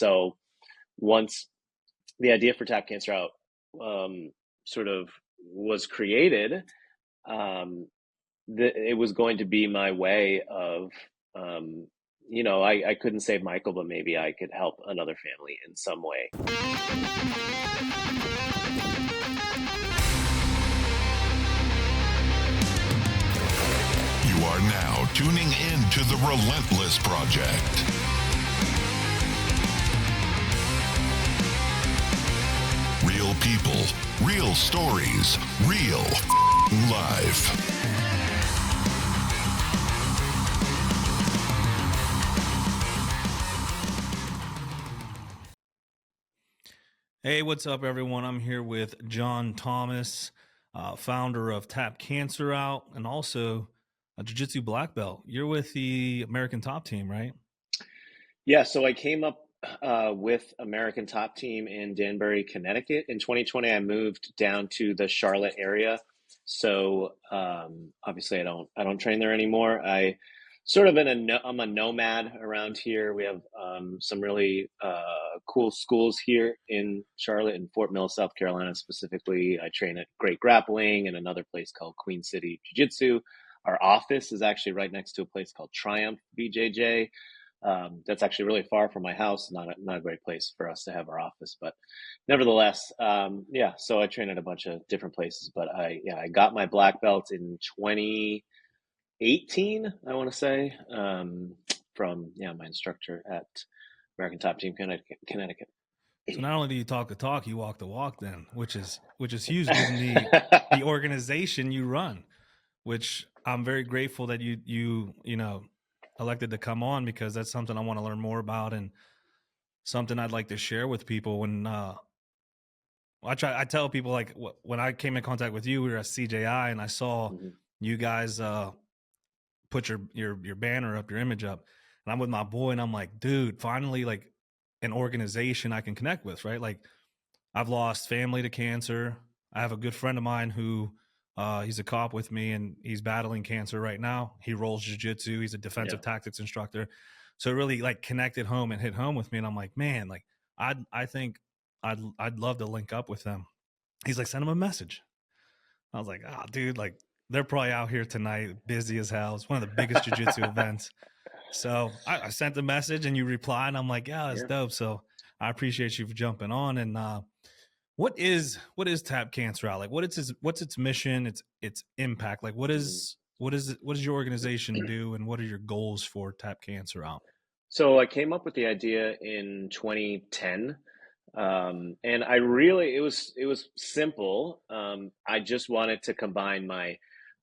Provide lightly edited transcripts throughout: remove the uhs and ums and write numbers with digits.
so once the idea for Tap Cancer Out sort of was created, it was going to be my way of, I couldn't save Michael, but maybe I could help another family in some way. You are now tuning in to the Relentless Project. Real people, real stories, real life. Hey, what's up, everyone? I'm here with Jon Thomas, founder of Tap Cancer Out, and also a Jiu-Jitsu black belt. You're with the American Top Team, right? Yeah, so I came up with American Top Team in Danbury, Connecticut. In 2020, I moved down to the Charlotte area. So obviously, I don't train there anymore. I sort of I'm a nomad around here. We have some really cool schools here in Charlotte and Fort Mill, South Carolina specifically. I train at Great Grappling and another place called Queen City Jiu-Jitsu. Our office is actually right next to a place called Triumph BJJ. That's actually really far from my house. Not a great place for us to have our office, but nevertheless, so I train at a bunch of different places, but I got my black belt in 2018, I want to say, from my instructor at American Top Team Connecticut. So not only do you talk the talk, you walk the walk then, which is huge given the organization you run, which I'm very grateful that you elected to come on, because that's something I want to learn more about and something I'd like to share with people. When I tell people, like, when I came in contact with you, we were at CJI and I saw you guys put your banner up, your image up, and I'm with my boy and I'm like, dude, finally, like, an organization I can connect with, right? Like, I've lost family to cancer. I have a good friend of mine who he's a cop with me and he's battling cancer right now. He rolls jiu-jitsu. He's a defensive tactics instructor. So it really, like, connected home and hit home with me. And I'm like, man, like, I think I'd love to link up with them. He's like, send him a message. I was like, dude, like, they're probably out here tonight, busy as hell. It's one of the biggest jiu-jitsu events. So I sent the message and you replied, and I'm like, that's dope. So I appreciate you for jumping on. And what is Tap Cancer Out? Like, what's its mission, its impact? Like, what does your organization do, and what are your goals for Tap Cancer Out? So I came up with the idea in 2010. And it was simple. I just wanted to combine my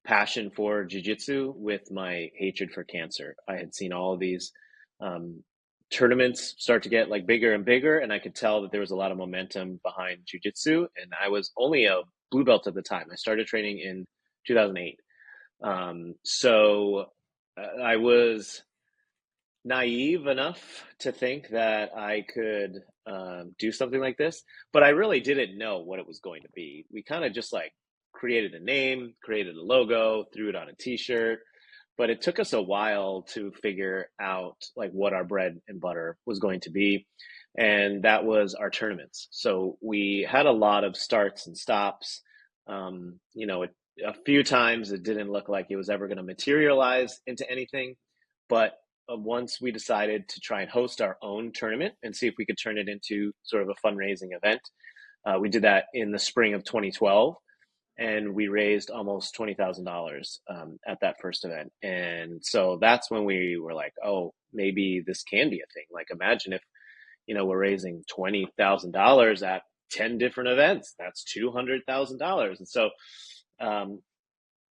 passion for jiu-jitsu with my hatred for cancer. I had seen all of these tournaments start to get, like, bigger and bigger, and I could tell that there was a lot of momentum behind jiu-jitsu, and I was only a blue belt at the time. I started training in 2008. So I was naive enough to think that I could do something like this, but I really didn't know what it was going to be. We kind of just, like, created a name, created a logo, threw it on a t-shirt, but it took us a while to figure out, like, what our bread and butter was going to be. And that was our tournaments. So we had a lot of starts and stops. A few times it didn't look like it was ever going to materialize into anything, but once we decided to try and host our own tournament and see if we could turn it into sort of a fundraising event, we did that in the spring of 2012, and we raised almost $20,000 at that first event. And so that's when we were like, oh, maybe this can be a thing. Like, imagine if, we're raising $20,000 at 10 different events. That's $200,000. And so,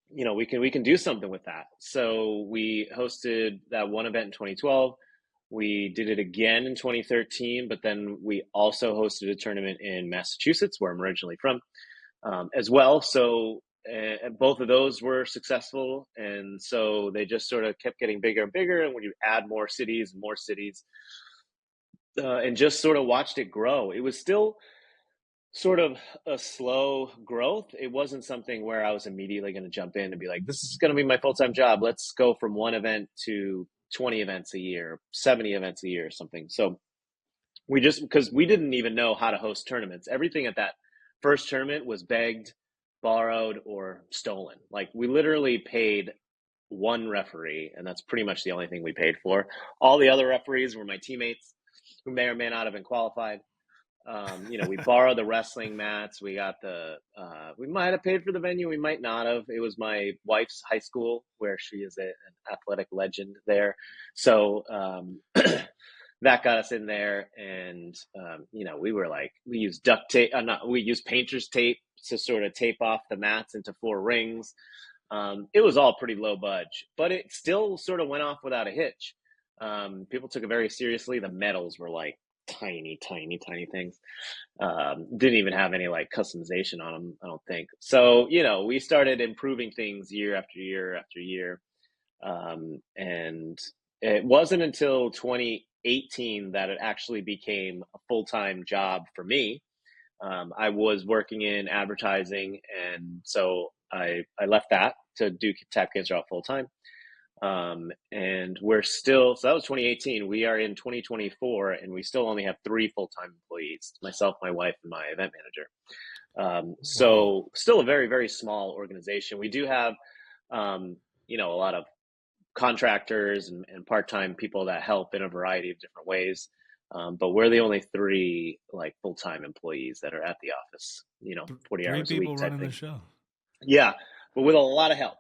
we can do something with that. So we hosted that one event in 2012. We did it again in 2013, but then we also hosted a tournament in Massachusetts, where I'm originally from, as well. So both of those were successful. And so they just sort of kept getting bigger and bigger. And when you add more cities and more cities, and just sort of watched it grow, it was still sort of a slow growth. It wasn't something where I was immediately going to jump in and be like, this is going to be my full-time job. Let's go from one event to 20 events a year, 70 events a year or something. So because we didn't even know how to host tournaments. Everything at that first tournament was begged, borrowed, or stolen. Like, we literally paid one referee, and that's pretty much the only thing we paid for. All the other referees were my teammates who may or may not have been qualified. We borrowed the wrestling mats. We got we might have paid for the venue. We might not have. It was my wife's high school where she is an athletic legend there. So that got us in there. And, we were like, we used duct tape. We used painter's tape to sort of tape off the mats into 4 rings. It was all pretty low budge, but it still sort of went off without a hitch. People took it very seriously. The medals were like tiny things. Didn't even have any like customization on them, I don't think. So, we started improving things year after year after year. And it wasn't until 2018 that it actually became a full-time job for me. I was working in advertising, and so I left that to do Tap Cancer Out full-time. And we're still, so that was 2018. We are in 2024, and we still only have 3 full-time employees, myself, my wife, and my event manager. So still a very, very small organization. We do have, a lot of contractors and part-time people that help in a variety of different ways. But we're the only 3 like full-time employees that are at the office, 40 hours a week. 3 people running the show. Yeah. But with a lot of help,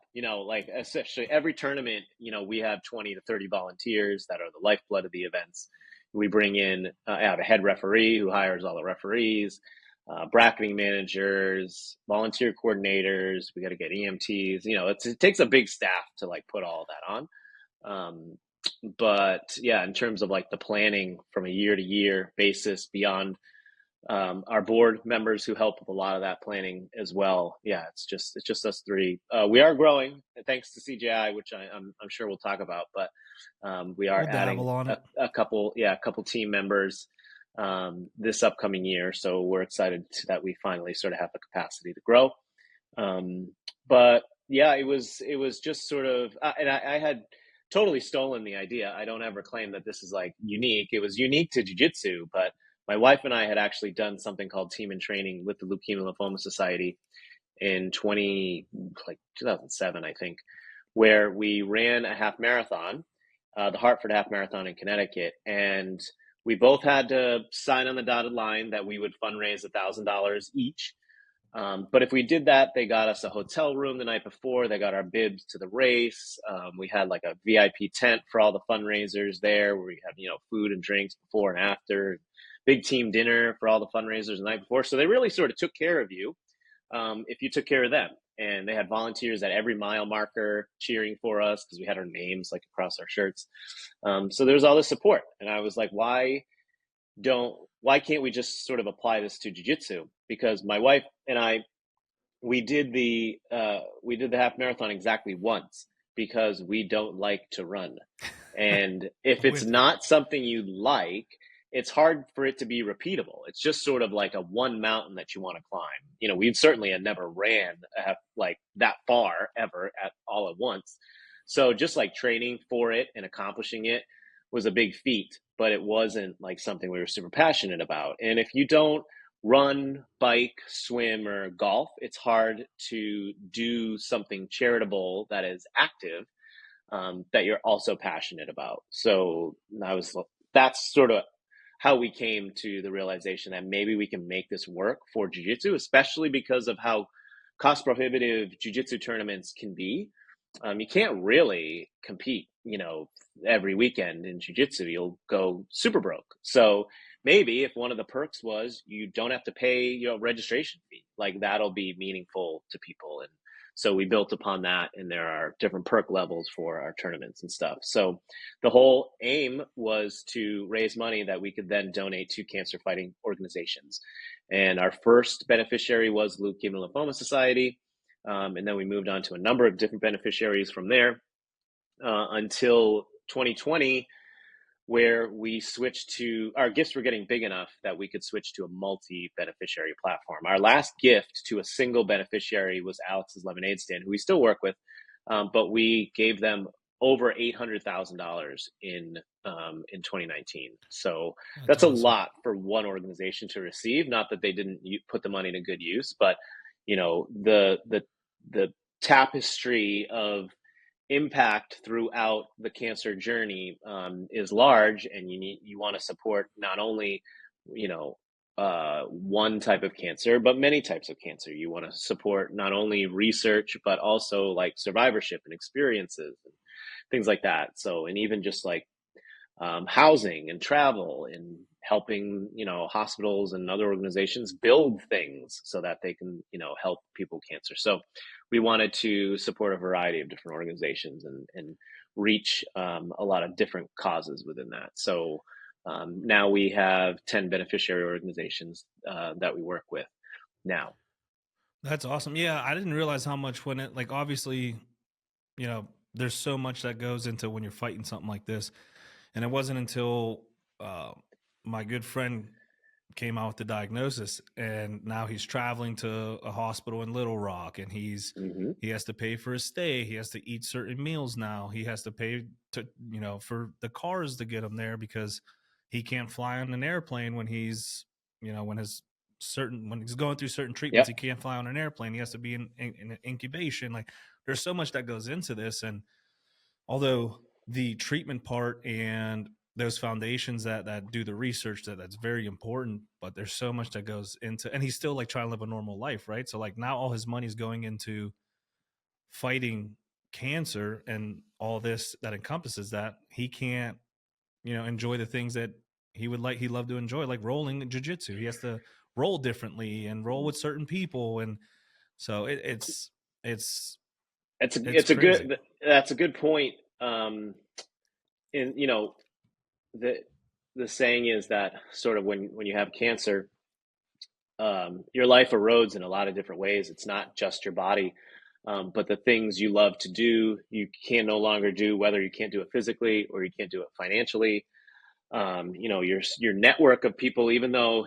like especially every tournament, we have 20 to 30 volunteers that are the lifeblood of the events. We bring in, I have a head referee who hires all the referees, bracketing managers, volunteer coordinators. We got to get EMTs. It takes a big staff to like put all of that on. But yeah, in terms of like the planning from a year to year basis beyond our board members who help with a lot of that planning as well. Yeah, it's just us 3. We are growing thanks to CJI, which I'm sure we'll talk about. But we are adding a couple team members this upcoming year. So we're excited that we finally sort of have the capacity to grow. But yeah, it was just sort of, and I had totally stolen the idea. I don't ever claim that this is like unique. It was unique to jiu-jitsu, but my wife and I had actually done something called Team in Training with the Leukemia Lymphoma Society in 2007, I think, where we ran a half marathon, the Hartford Half Marathon in Connecticut. And we both had to sign on the dotted line that we would fundraise $1,000 each. But if we did that, they got us a hotel room the night before. They got our bibs to the race. We had like a VIP tent for all the fundraisers there, where we had, food and drinks before and after. Big team dinner for all the fundraisers the night before. So they really sort of took care of you if you took care of them. And they had volunteers at every mile marker cheering for us because we had our names like across our shirts. So there was all this support. And I was like, why can't we just sort of apply this to jiu-jitsu? Because my wife and I, we did the half marathon exactly once because we don't like to run. And if it's not something you like, it's hard for it to be repeatable. It's just sort of like a one mountain that you want to climb. We certainly had never ran like that far ever all at once. So just like training for it and accomplishing it was a big feat, but it wasn't like something we were super passionate about. And if you don't run, bike, swim, or golf, it's hard to do something charitable that is active, that you're also passionate about. So that's sort of how we came to the realization that maybe we can make this work for jiu-jitsu, especially because of how cost prohibitive jiu-jitsu tournaments can be. You can't really compete, every weekend in jiu-jitsu. You'll go super broke. So maybe if one of the perks was you don't have to pay registration fee, like that'll be meaningful to people. And so we built upon that, and there are different perk levels for our tournaments and stuff. So the whole aim was to raise money that we could then donate to cancer fighting organizations. And our first beneficiary was Leukemia Lymphoma Society. And then we moved on to a number of different beneficiaries from there until 2020, where we switched to, our gifts were getting big enough that we could switch to a multi-beneficiary platform. Our last gift to a single beneficiary was Alex's Lemonade Stand, who we still work with, but we gave them over $800,000 in 2019. So That's that's a awesome. lot for one organization to receive. Not that they didn't put the money to good use, but the tapestry of impact throughout the cancer journey is large, and you want to support not only you know one type of cancer but many types of cancer. You want to support not only research but also like survivorship and experiences and things like that. So, and even just like housing and travel and helping hospitals and other organizations build things so that they can help people with cancer. So we wanted to support a variety of different organizations and reach a lot of different causes within that. So now we have 10 beneficiary organizations that we work with now. That's awesome. Yeah, I didn't realize how much when it, like, obviously, there's so much that goes into when you're fighting something like this. And it wasn't until uh, my good friend came out with the diagnosis, and now he's traveling to a hospital in Little Rock, and Mm-hmm. he has to pay for his stay. He has to eat certain meals now. He has to pay to for the cars to get him there because he can't fly on an airplane when he's when he's going through certain treatments. Yep. He can't fly on an airplane. He has to be in incubation. Like, there's so much that goes into this, and although the treatment part and those foundations that do the research, that's very important, but there's so much that goes into, and he's still like trying to live a normal life, right? So like now all his money is going into fighting cancer and all this that encompasses that. He can't enjoy the things that he loved to enjoy, like rolling jiu-jitsu. He has to roll differently and roll with certain people, and so it's It's a crazy. good that's a good point. And the the saying is that sort of when you have cancer, your life erodes in a lot of different ways. It's not just your body, but the things you love to do, you can no longer do, whether you can't do it physically or you can't do it financially. Your network of people, even though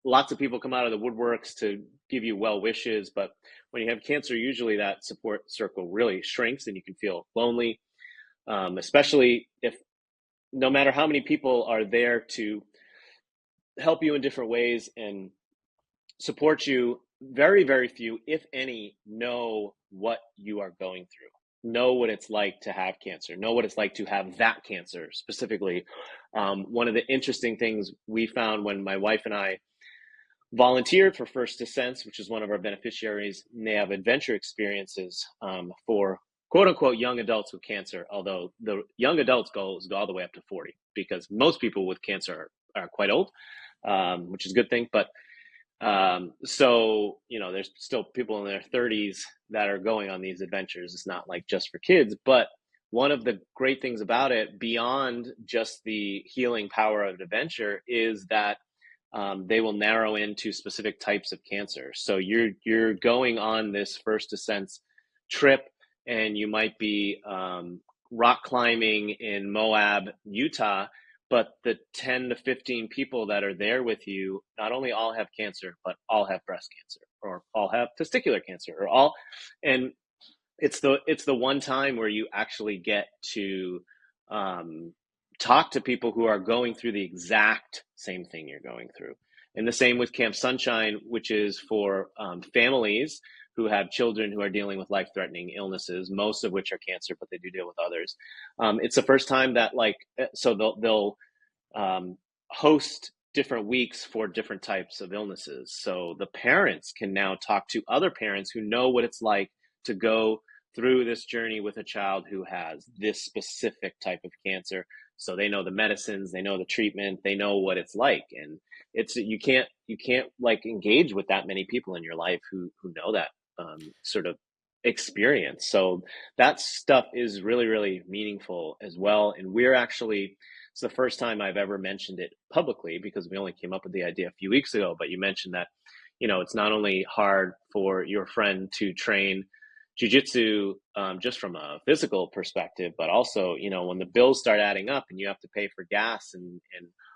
lots of people come out of the woodworks to give you well wishes, but when you have cancer, usually that support circle really shrinks, and you can feel lonely, especially if no matter how many people are there to help you in different ways and support you, very, very few, if any, know what you are going through, know what it's like to have cancer, know what it's like to have that cancer specifically. One of the interesting things we found when my wife and I volunteered for First Descents, which is one of our beneficiaries, and they have adventure experiences for quote unquote young adults with cancer, although the young adults goes all the way up to 40, because most people with cancer are quite old, which is a good thing. But so, there's still people in their 30s that are going on these adventures. It's not like just for kids, but one of the great things about it, beyond just the healing power of adventure, is that they will narrow into specific types of cancer. So you're going on this First Ascents trip, and you might be rock climbing in Moab, Utah, but the 10 to 15 people that are there with you not only all have cancer, but all have breast cancer, or all have testicular cancer, or all, and it's the one time where you actually get to talk to people who are going through the exact same thing you're going through. And the same with Camp Sunshine, which is for families who have children who are dealing with life-threatening illnesses, most of which are cancer, but they do deal with others. It's the first time that, like, so they'll host different weeks for different types of illnesses. So the parents can now talk to other parents who know what it's like to go through this journey with a child who has this specific type of cancer. So they know the medicines, they know the treatment, they know what it's like. And you can't like engage with that many people in your life who know that sort of experience. So that stuff is really, really meaningful as well. And it's the first time I've ever mentioned it publicly, because we only came up with the idea a few weeks ago. But you mentioned that, it's not only hard for your friend to train jiu-jitsu just from a physical perspective, but also, when the bills start adding up and you have to pay for gas and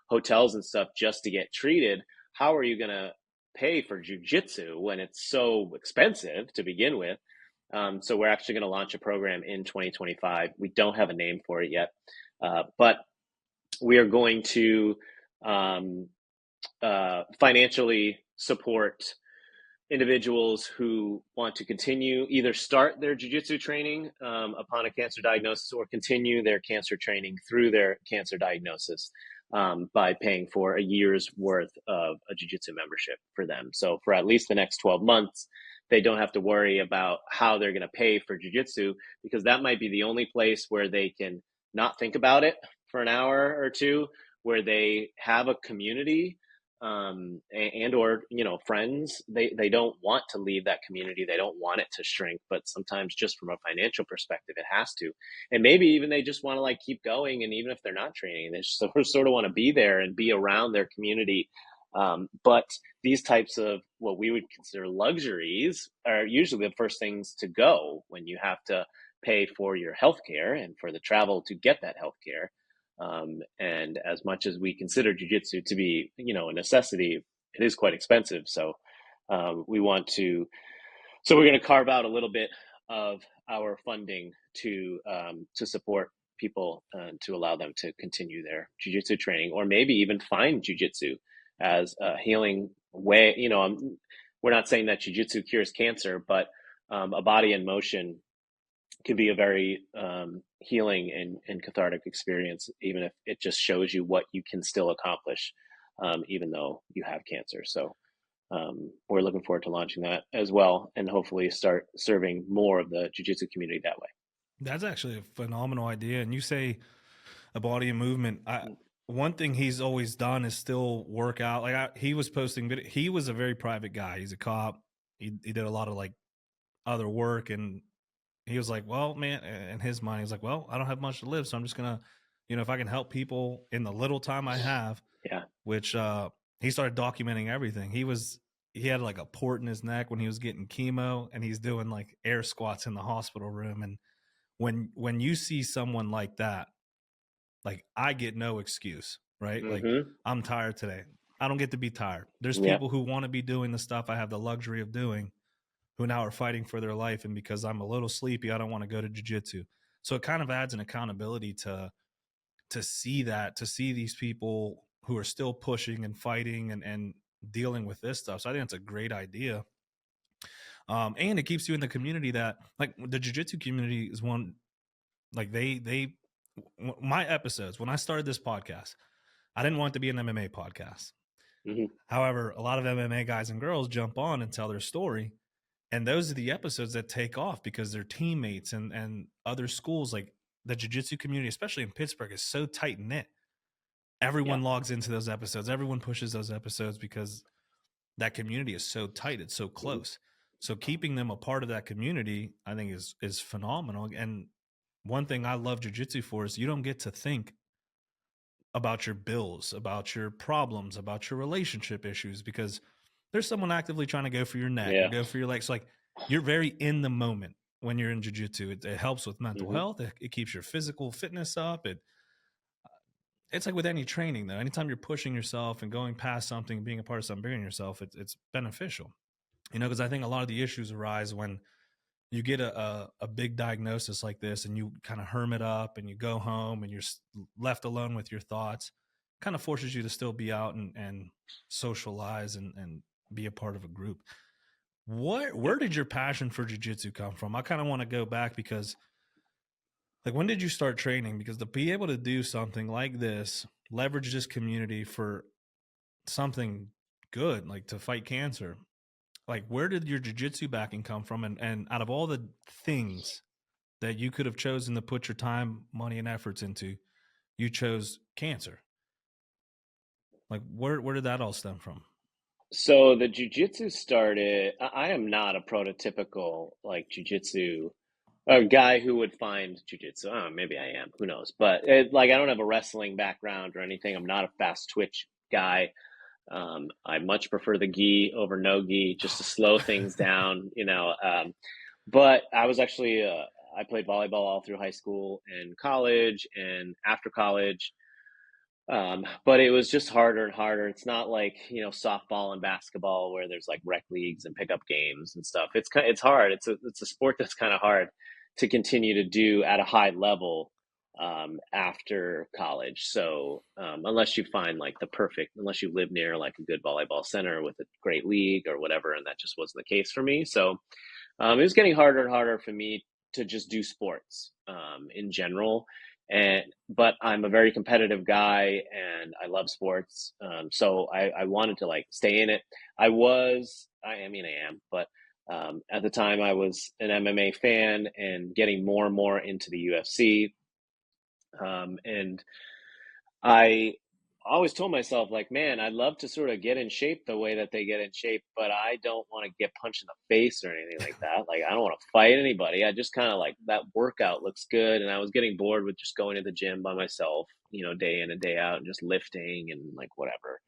hotels and stuff just to get treated, how are you going to pay for jiu-jitsu when it's so expensive to begin with? So we're actually going to launch a program in 2025. We don't have a name for it yet, but we are going to financially support individuals who want to continue, either start their jiu-jitsu training upon a cancer diagnosis, or continue their cancer training through their cancer diagnosis by paying for a year's worth of a jiu-jitsu membership for them. So for at least the next 12 months, they don't have to worry about how they're going to pay for jiu-jitsu, because that might be the only place where they can not think about it for an hour or two, where they have a community and or friends. They don't want to leave that community, they don't want it to shrink, but sometimes just from a financial perspective it has to. And maybe even they just want to like keep going, and even if they're not training, they just sort of want to be there and be around their community. But these types of what we would consider luxuries are usually the first things to go when you have to pay for your healthcare and for the travel to get that healthcare. And as much as we consider jiu-jitsu to be, a necessity, it is quite expensive. So we want to, so we're going to carve out a little bit of our funding to support people and to allow them to continue their jiu-jitsu training, or maybe even find jiu-jitsu as a healing way. We're not saying that jiu-jitsu cures cancer, but a body in motion can be a very healing and cathartic experience, even if it just shows you what you can still accomplish, even though you have cancer. So we're looking forward to launching that as well, and hopefully start serving more of the jiu-jitsu community that way. That's actually a phenomenal idea. And you say a body and movement. One thing he's always done is still work out. Like he was posting, but he was a very private guy. He's a cop. He did a lot of like other work, and he was like, well, man, in his mind, he was like, well, I don't have much to live, so I'm just going to, if I can help people in the little time I have, which he started documenting everything. He had like a port in his neck when he was getting chemo, and he's doing like air squats in the hospital room. And when you see someone like that, like I get no excuse, right? Like I'm tired today. I don't get to be tired. There's people who want to be doing the stuff I have the luxury of doing, who now are fighting for their life. And because I'm a little sleepy, I don't want to go to jiu-jitsu. So it kind of adds an accountability to see these people who are still pushing and fighting and dealing with this stuff. So I think it's a great idea. And it keeps you in the community that, like, the jiu-jitsu community is one, like my episodes, when I started this podcast, I didn't want it to be an MMA podcast. However, a lot of MMA guys and girls jump on and tell their story. And those are the episodes that take off because their teammates and other schools, like the jiu-jitsu community, especially in Pittsburgh, is so tight knit. Everyone logs into those episodes. Everyone pushes those episodes because that community is so tight. It's so close. So keeping them a part of that community, I think is phenomenal. And one thing I love jiu-jitsu for is you don't get to think about your bills, about your problems, about your relationship issues, because there's someone actively trying to go for your neck or go for your legs. So like you're very in the moment when you're in jiu-jitsu. It helps with mental health. It keeps your physical fitness up. It's like with any training though. Anytime you're pushing yourself and going past something, being a part of something bigger than yourself, it's beneficial. Because I think a lot of the issues arise when you get a big diagnosis like this and you kind of hermit up and you go home and you're left alone with your thoughts. Kind of forces you to still be out and socialize and be a part of a group. Where did your passion for jiu-jitsu come from? I kind of want to go back because, like, when did you start training? Because to be able to do something like this, leverage this community for something good, like to fight cancer, like where did your jiu-jitsu backing come from? And out of all the things that you could have chosen to put your time, money, and efforts into, you chose cancer. Like where did that all stem from? So the jiu-jitsu started, I am not a prototypical like jiu-jitsu a guy who would find jiu-jitsu. Oh, maybe I am, who knows? But like I don't have a wrestling background or anything. I'm not a fast twitch guy. I much prefer the gi over no gi just to slow things down, but I was actually I played volleyball all through high school and college, and after college But it was just harder and harder. It's not like, softball and basketball where there's like rec leagues and pickup games and stuff. It's hard. It's a sport that's kind of hard to continue to do at a high level after college. So unless you find like unless you live near like a good volleyball center with a great league or whatever, and that just wasn't the case for me. So it was getting harder and harder for me to just do sports in general. But I'm a very competitive guy and I love sports. So I wanted to like stay in it. I mean, I am, but at the time I was an MMA fan and getting more and more into the UFC. And I always told myself, like, man, I'd love to sort of get in shape the way that they get in shape, but I don't want to get punched in the face or anything like that. Like, I don't want to fight anybody. I just kind of like that workout looks good. And I was getting bored with just going to the gym by myself, day in and day out and just lifting and like whatever.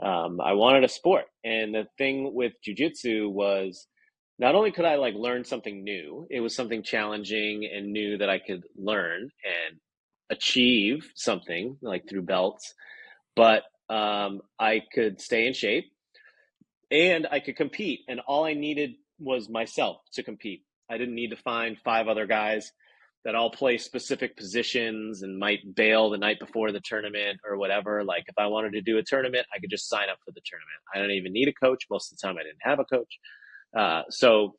I wanted a sport. And the thing with jujitsu was not only could I like learn something new, it was something challenging and new that I could learn and achieve something like through belts, but I could stay in shape and I could compete. And all I needed was myself to compete. I didn't need to find five other guys that all play specific positions and might bail the night before the tournament or whatever. Like if I wanted to do a tournament, I could just sign up for the tournament. I don't even need a coach. Most of the time I didn't have a coach. So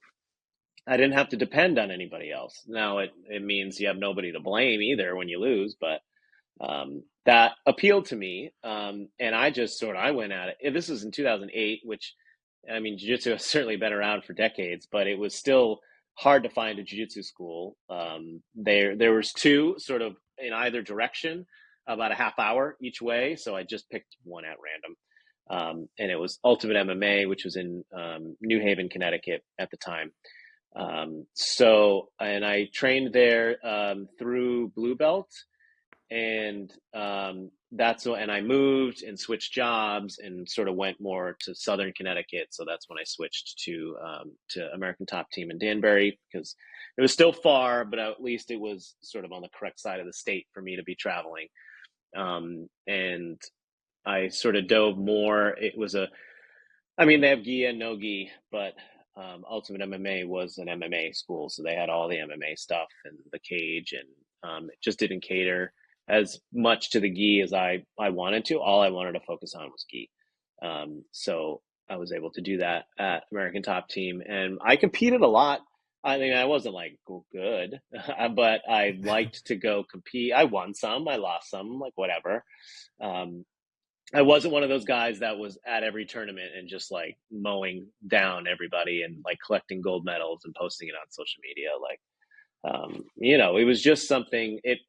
I didn't have to depend on anybody else. Now it means you have nobody to blame either when you lose, but that appealed to me. And I went at it. This was in 2008, which, I mean, jiu-jitsu has certainly been around for decades, but it was still hard to find a jiu-jitsu school. There was two sort of in either direction, about a half hour each way. So I just picked one at random. And it was Ultimate MMA, which was in New Haven, Connecticut at the time. And I trained there through Blue Belt. And and I moved and switched jobs and sort of went more to Southern Connecticut. So that's when I switched to American Top Team in Danbury, because it was still far, but at least it was sort of on the correct side of the state for me to be traveling. And I sort of dove more. They have gi and no gi, but Ultimate MMA was an MMA school, so they had all the MMA stuff and the cage, and it just didn't cater as much to the gi as I wanted to. All I wanted to focus on was gi. So I was able to do that at American Top Team, and I competed a lot. I mean, I wasn't like good, but I liked to go compete. I won some, I lost some, like whatever. I wasn't one of those guys that was at every tournament and just like mowing down everybody and like collecting gold medals and posting it on social media. Like, it was just something. It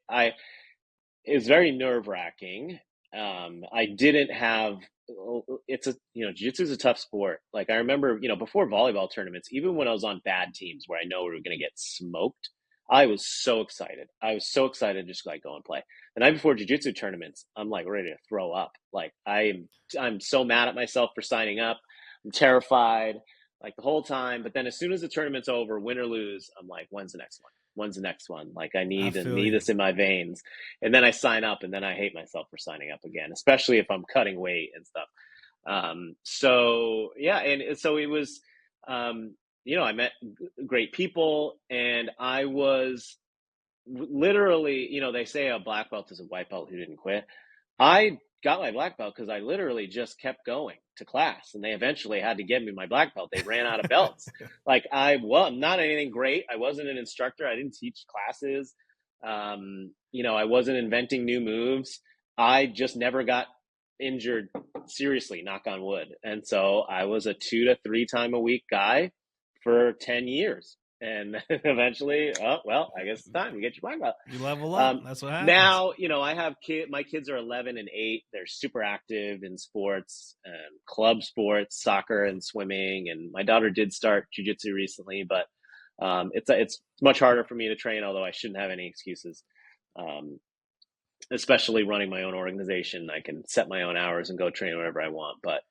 was very nerve wracking. I didn't have. Jiu-jitsu is a tough sport. Like I remember, before volleyball tournaments, even when I was on bad teams where I know we were going to get smoked, I was so excited. I was so excited just to like go and play. The night before jiu-jitsu tournaments, I'm like ready to throw up. Like I'm so mad at myself for signing up. I'm terrified like the whole time. But then as soon as the tournament's over, win or lose, I'm like, when's the next one? When's the next one? Like I need this in my veins. And then I sign up and then I hate myself for signing up again, especially if I'm cutting weight and stuff. So yeah. And so it was, I met great people, and I was literally, they say a black belt is a white belt who didn't quit. I got my black belt because I literally just kept going to class, and they eventually had to give me my black belt. They ran out of belts. Like not anything great. I wasn't an instructor. I didn't teach classes. I wasn't inventing new moves. I just never got injured seriously, knock on wood. And so I was a 2 to 3 time a week guy for 10 years. And eventually, I guess it's time to get your black belt. You level up. That's what happens. Now, I have my kids are 11 and 8. They're super active in sports, club sports, soccer and swimming. And my daughter did start jiu-jitsu recently, but it's much harder for me to train, although I shouldn't have any excuses. Especially running my own organization. I can set my own hours and go train wherever I want. But,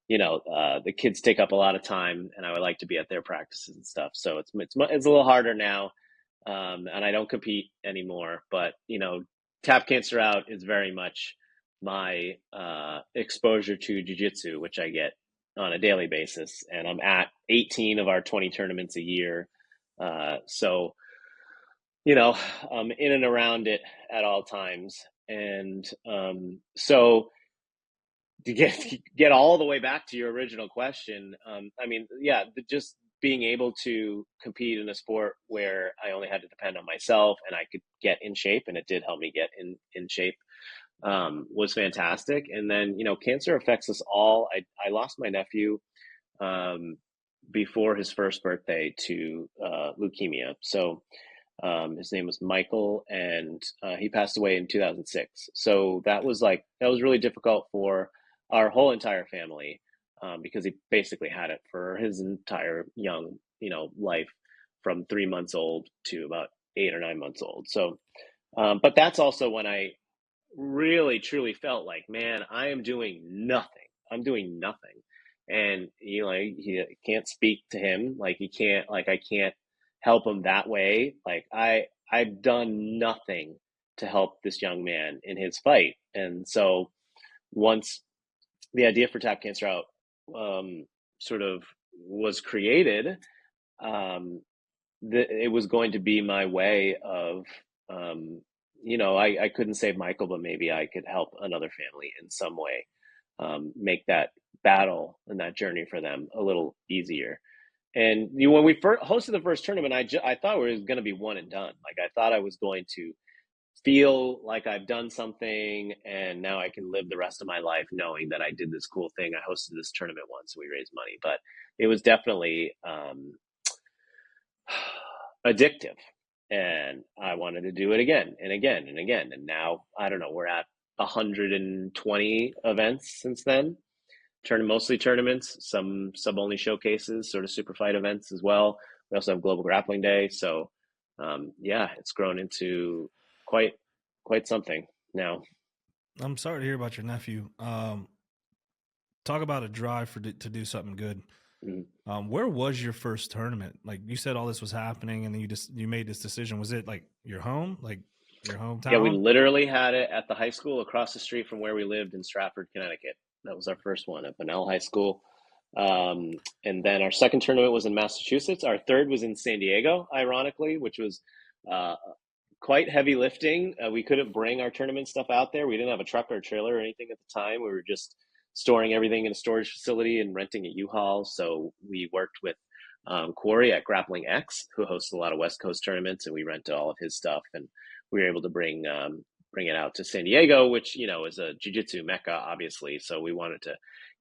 the kids take up a lot of time, and I would like to be at their practices and stuff. So it's a little harder now. And I don't compete anymore, but, Tap Cancer Out is very much my exposure to jiu-jitsu, which I get on a daily basis, and I'm at 18 of our 20 tournaments a year. So, I'm in and around it at all times. And so to get all the way back to your original question, yeah, just being able to compete in a sport where I only had to depend on myself and I could get in shape, and it did help me get in shape, was fantastic. And then, cancer affects us all. I lost my nephew um, before his first birthday to leukemia. So his name was Michael, and he passed away in 2006. So that was really difficult for our whole entire family, because he basically had it for his entire young, life, from 3 months old to about 8 or 9 months old. So, but that's also when I really truly felt like, man, I am doing nothing. I'm doing nothing. And he can't speak to him. Like he can't, like I can't help him that way. Like I've done nothing to help this young man in his fight. And so once the idea for Tap Cancer Out sort of was created, um, it was going to be my way of, I couldn't save Michael, but maybe I could help another family in some way, make that battle and that journey for them a little easier. And when we hosted the first tournament, I thought it was going to be one and done. Like I thought I was going to feel like I've done something, and now I can live the rest of my life knowing that I did this cool thing. I hosted this tournament once, we raised money, but it was definitely addictive, and I wanted to do it again and again and again. And now, I don't know, we're at 120 events since then. Mostly tournaments, some sub only showcases, sort of super fight events as well. We also have Global Grappling Day. So yeah, it's grown into quite something now. I'm sorry to hear about your nephew. Talk about a drive to do something good. Where was your first tournament? Like you said, all this was happening, and then you made this decision. Was it like your home, like your hometown? Yeah, we literally had it at the high school across the street from where we lived in Stratford, Connecticut. That was our first one at Bunnell High School. And then our second tournament was in Massachusetts. Our third was in San Diego, ironically, which was quite heavy lifting. We couldn't bring our tournament stuff out there. We didn't have a truck or a trailer or anything at the time. We were just storing everything in a storage facility and renting a U-Haul. So we worked with Corey at Grappling X, who hosts a lot of West Coast tournaments, and we rented all of his stuff, and we were able to bring it out to San Diego, which is a jiu-jitsu mecca, obviously. So we wanted to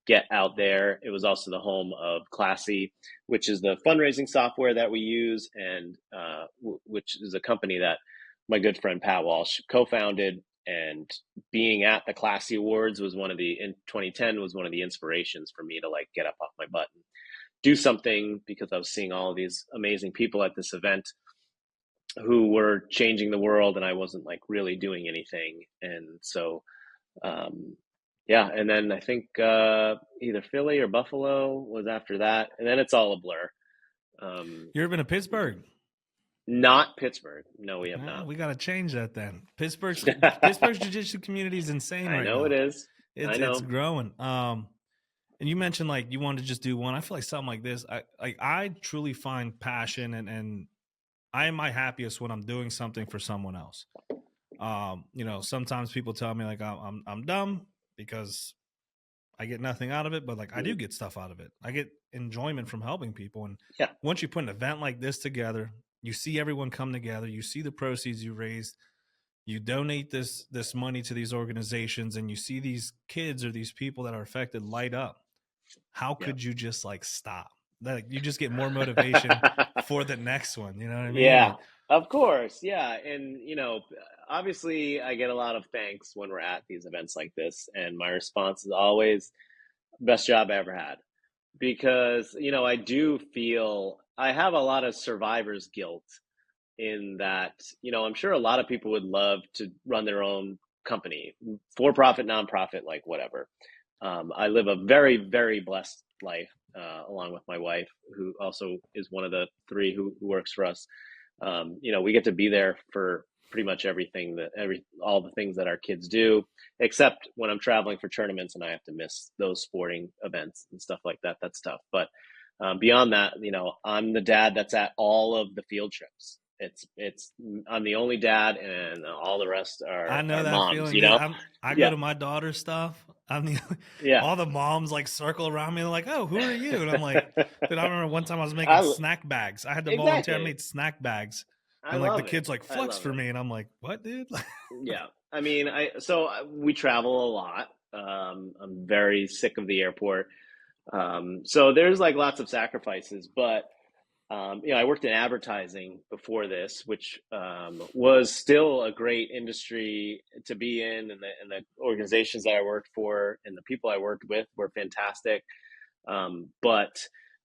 get out there. It was also the home of Classy, which is the fundraising software that we use, and which is a company that my good friend Pat Walsh co-founded. And being at the Classy Awards was in 2010 was one of the inspirations for me to like get up off my butt and do something, because I was seeing all of these amazing people at this event who were changing the world, and I wasn't like really doing anything. And so yeah, and then I think either Philly or Buffalo was after that, and then it's all a blur. You ever been to Pittsburgh? Not Pittsburgh. No, we have not. We got to change that then. Pittsburgh's jiu-jitsu community is insane right now. I know it is. It's growing. And you mentioned like you wanted to just do one. I feel like something like this. I truly find passion, and I am my happiest when I'm doing something for someone else. Sometimes people tell me like I'm dumb because I get nothing out of it, but like I do get stuff out of it. I get enjoyment from helping people. And once you put an event like this together, you see everyone come together, you see the proceeds you raised, you donate this money to these organizations, and you see these kids or these people that are affected light up. How could you just like stop? Like you just get more motivation for the next one. You know what I mean? Yeah, of course. Yeah. And, obviously I get a lot of thanks when we're at these events like this. And my response is always best job I ever had, because, I do feel I have a lot of survivor's guilt in that, I'm sure a lot of people would love to run their own company, for profit, nonprofit, like whatever. I live a very, very blessed life, along with my wife, who also is one of the three who works for us. We get to be there for pretty much all the things that our kids do, except when I'm traveling for tournaments and I have to miss those sporting events and stuff like that. That's tough. But beyond that, I'm the dad that's at all of the field trips. I'm the only dad, and all the rest I are know that moms. feeling, dude. I go Yeah, to my daughter's stuff. yeah. All the moms like circle around me. They're like, "Oh, who are you?" And I'm like, "Dude, I remember one time I was making I snack bags. I had to volunteer. I exactly. made snack bags, I and like the love it. kids like I flex love for it. me, and I'm like, "What, dude?" Yeah. I mean, we travel a lot. I'm very sick of the airport. So there's like lots of sacrifices, but I worked in advertising before this, which was still a great industry to be in, and the organizations that I worked for and the people I worked with were fantastic. But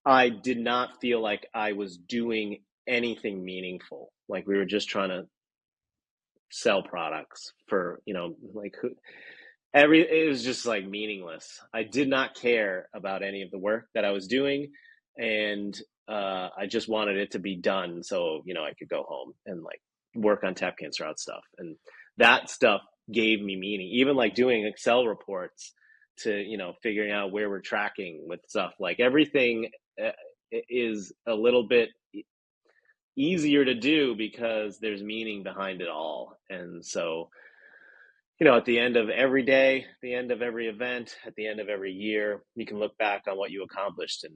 I did not feel like I was doing anything meaningful. Like we were just trying to sell products for, like it was just like meaningless. I did not care about any of the work that I was doing, and I just wanted it to be done so I could go home and like work on tap cancer out stuff, and that stuff gave me meaning. Even like doing Excel reports to figuring out where we're tracking with stuff, like everything is a little bit easier to do because there's meaning behind it all. And so at the end of every day, the end of every event, at the end of every year, you can look back on what you accomplished and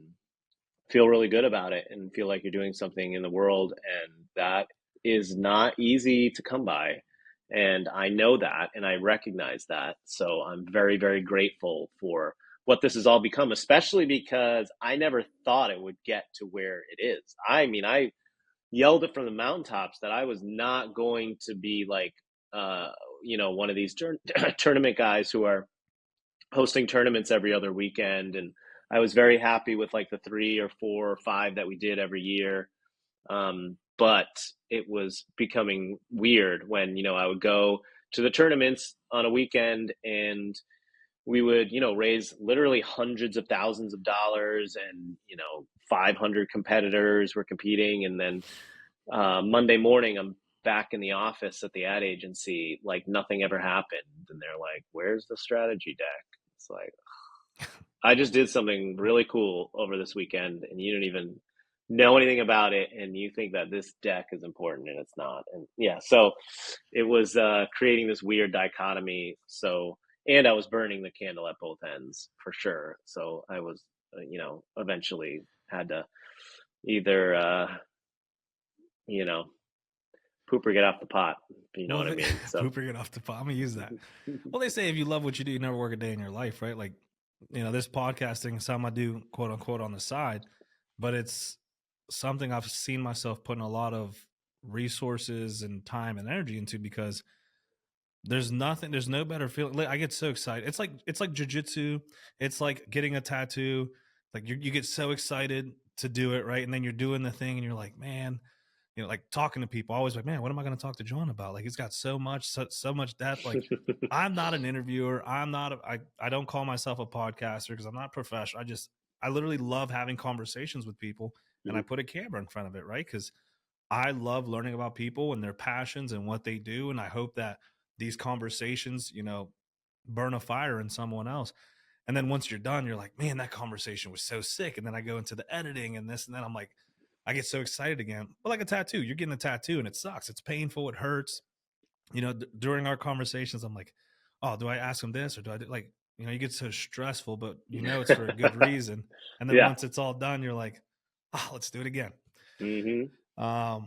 feel really good about it and feel like you're doing something in the world. And that is not easy to come by. And I know that, and I recognize that. So I'm very, very grateful for what this has all become, especially because I never thought it would get to where it is. I mean, I yelled it from the mountaintops that I was not going to be like, one of these tournament guys who are hosting tournaments every other weekend. And I was very happy with like the 3 or 4 or 5 that we did every year. But it was becoming weird when, I would go to the tournaments on a weekend and we would, raise literally hundreds of thousands of dollars, and, 500 competitors were competing. And then Monday morning, I'm back in the office at the ad agency, like nothing ever happened. And they're like, "Where's the strategy deck?" It's like, I just did something really cool over this weekend, and you don't even know anything about it, and you think that this deck is important, and it's not. And yeah, so it was creating this weird dichotomy. So, and I was burning the candle at both ends for sure. So I was, eventually had to either, poop or get off the pot. You know Well, what I mean? So, poop or get off the pot. I'm gonna use that. Well, they say if you love what you do, you never work a day in your life, right? Like, this podcasting is something I do, quote unquote, on the side, but it's something I've seen myself putting a lot of resources and time and energy into, because there's no better feeling. Like, I get so excited. It's like jujitsu. It's like getting a tattoo. Like you get so excited to do it, right? And then you're doing the thing, and you're like, man, like talking to people, always like, man, what am I going to talk to John about? Like, he's got so much depth. Like, I'm not an interviewer. I don't call myself a podcaster because I'm not professional. I literally love having conversations with people, and I put a camera in front of it, right? Because I love learning about people and their passions and what they do. And I hope that these conversations, burn a fire in someone else. And then once you're done, you're like, man, that conversation was so sick. And then I go into the editing and this, and then I'm like, I get so excited again. But like a tattoo, you're getting a tattoo and it sucks. It's painful. It hurts. During our conversations, I'm like, oh, do I ask him this or do I do, like, you get so stressful, but it's for a good reason. And then yeah. once it's all done, you're like, oh, let's do it again. Mm-hmm.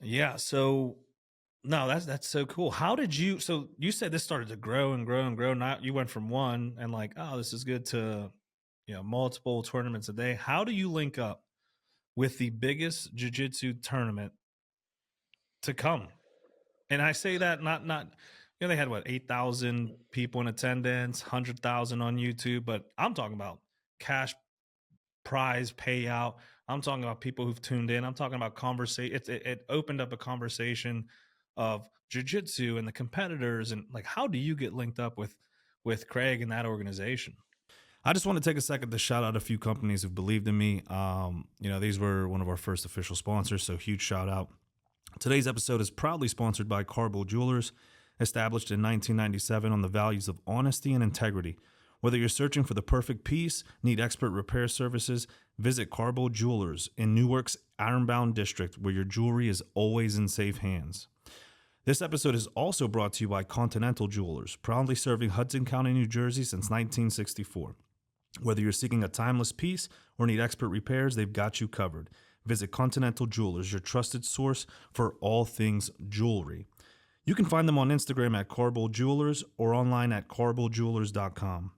Yeah. So no, that's so cool. How did you? So you said this started to grow and grow and grow. Now you went from one and like, oh, this is good, to multiple tournaments a day. How do you link up with the biggest jiu-jitsu tournament to come? And I say that not they had what, 8,000 people in attendance, 100,000 on YouTube, but I'm talking about cash prize payout. I'm talking about people who've tuned in. I'm talking about conversation. It opened up a conversation of jiu-jitsu and the competitors, and like, how do you get linked up with Craig and that organization? I just want to take a second to shout out a few companies who've believed in me. These were one of our first official sponsors, so huge shout out Today's episode is proudly sponsored by Carbo Jewelers, established in 1997 on the values of honesty and integrity. Whether you're searching for the perfect piece, need expert repair services, visit Carbo Jewelers in Newark's Ironbound District, where your jewelry is always in safe hands. This episode is also brought to you by Continental Jewelers, proudly serving Hudson County, New Jersey since 1964. Whether you're seeking a timeless piece or need expert repairs, they've got you covered. Visit Continental Jewelers, your trusted source for all things jewelry. You can find them on Instagram at Carbo Jewelers or online at carbojewelers.com.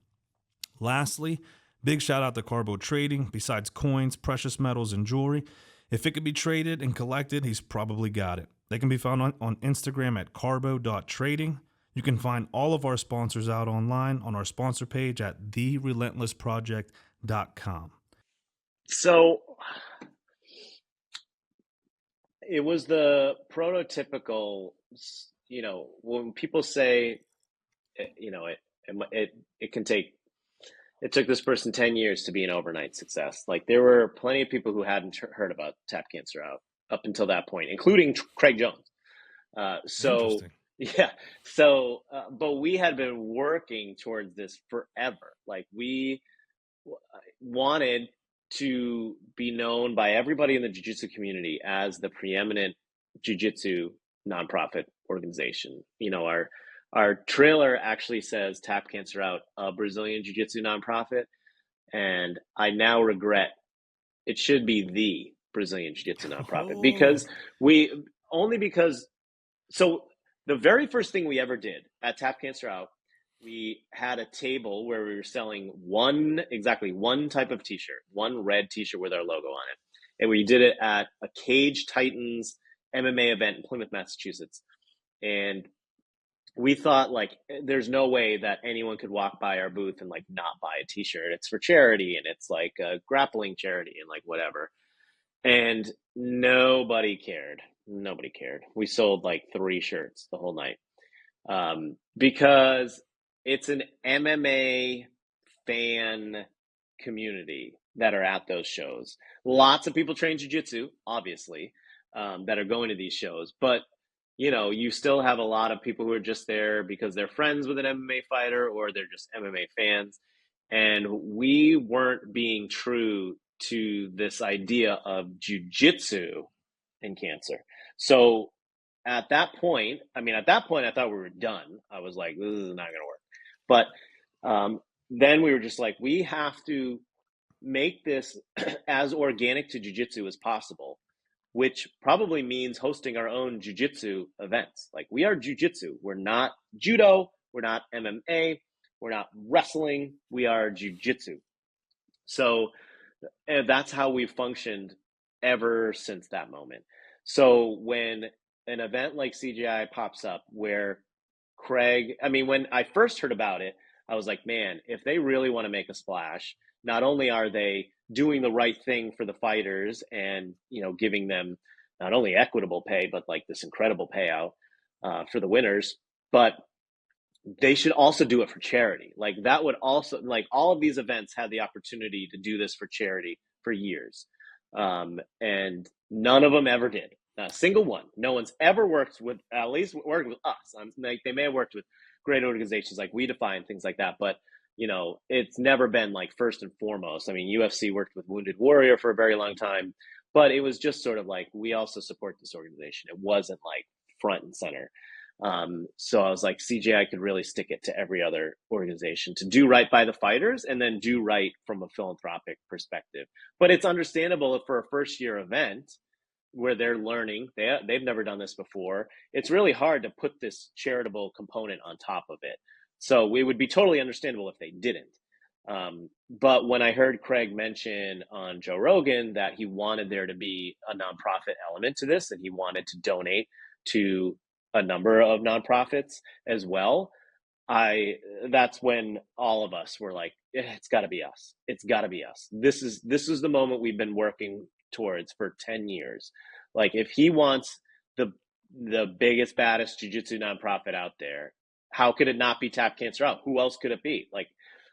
Lastly, big shout out to Carbo Trading. Besides coins, precious metals, and jewelry, if it could be traded and collected, he's probably got it. They can be found on Instagram at carbo.trading. You can find all of our sponsors out online on our sponsor page at therelentlessproject.com. So it was the prototypical, when people say, it can take, it took this person 10 years to be an overnight success. Like, there were plenty of people who hadn't heard about Tap Cancer Out up until that point, including Craig Jones. But we had been working towards this forever. Like, we wanted to be known by everybody in the jiu-jitsu community as the preeminent jiu-jitsu nonprofit organization. Our trailer actually says Tap Cancer Out, a Brazilian Jiu-Jitsu nonprofit, and I now regret it should be the Brazilian Jiu-Jitsu nonprofit because the very first thing we ever did at Tap Cancer Out, we had a table where we were selling one type of t-shirt, one red t-shirt with our logo on it. And we did it at a Cage Titans MMA event in Plymouth, Massachusetts. And we thought, like, there's no way that anyone could walk by our booth and like not buy a t-shirt. It's for charity, and it's like a grappling charity and like whatever. And nobody cared. We sold like 3 shirts the whole night. Because it's an MMA fan community that are at those shows. Lots of people train jiu-jitsu, obviously, that are going to these shows. But, you still have a lot of people who are just there because they're friends with an MMA fighter or they're just MMA fans. And we weren't being true to this idea of jiu-jitsu and cancer. So at that point, I thought we were done. I was like, this is not going to work. But then we were just like, we have to make this as organic to jiu-jitsu as possible, which probably means hosting our own jiu-jitsu events. Like, we are jiu-jitsu. We're not judo. We're not MMA. We're not wrestling. We are jiu-jitsu. So that's how we've functioned ever since that moment. So when an event like CGI pops up where when I first heard about it, I was like, man, if they really want to make a splash, not only are they doing the right thing for the fighters and, giving them not only equitable pay, but like this incredible payout for the winners, but they should also do it for charity. Like, that would also, like, all of these events had the opportunity to do this for charity for years. And none of them ever did. Not a single one. No one's ever worked with us. They may have worked with great organizations like We Define, things like that. But, it's never been like first and foremost. I mean, UFC worked with Wounded Warrior for a very long time, but it was just sort of like, we also support this organization. It wasn't like front and center. So I was like, CGI could really stick it to every other organization to do right by the fighters and then do right from a philanthropic perspective. But it's understandable if for a first year event where they're learning, they've never done this before, it's really hard to put this charitable component on top of it. So it would be totally understandable if they didn't. But when I heard Craig mention on Joe Rogan that he wanted there to be a nonprofit element to this and he wanted to donate to a number of nonprofits as well, that's when all of us were like, it's got to be us. It's got to be us. This is the moment we've been working towards for 10 years. Like, if he wants the biggest, baddest jiu-jitsu nonprofit out there, how could it not be Tap Cancer Out? Who else could it be? Like,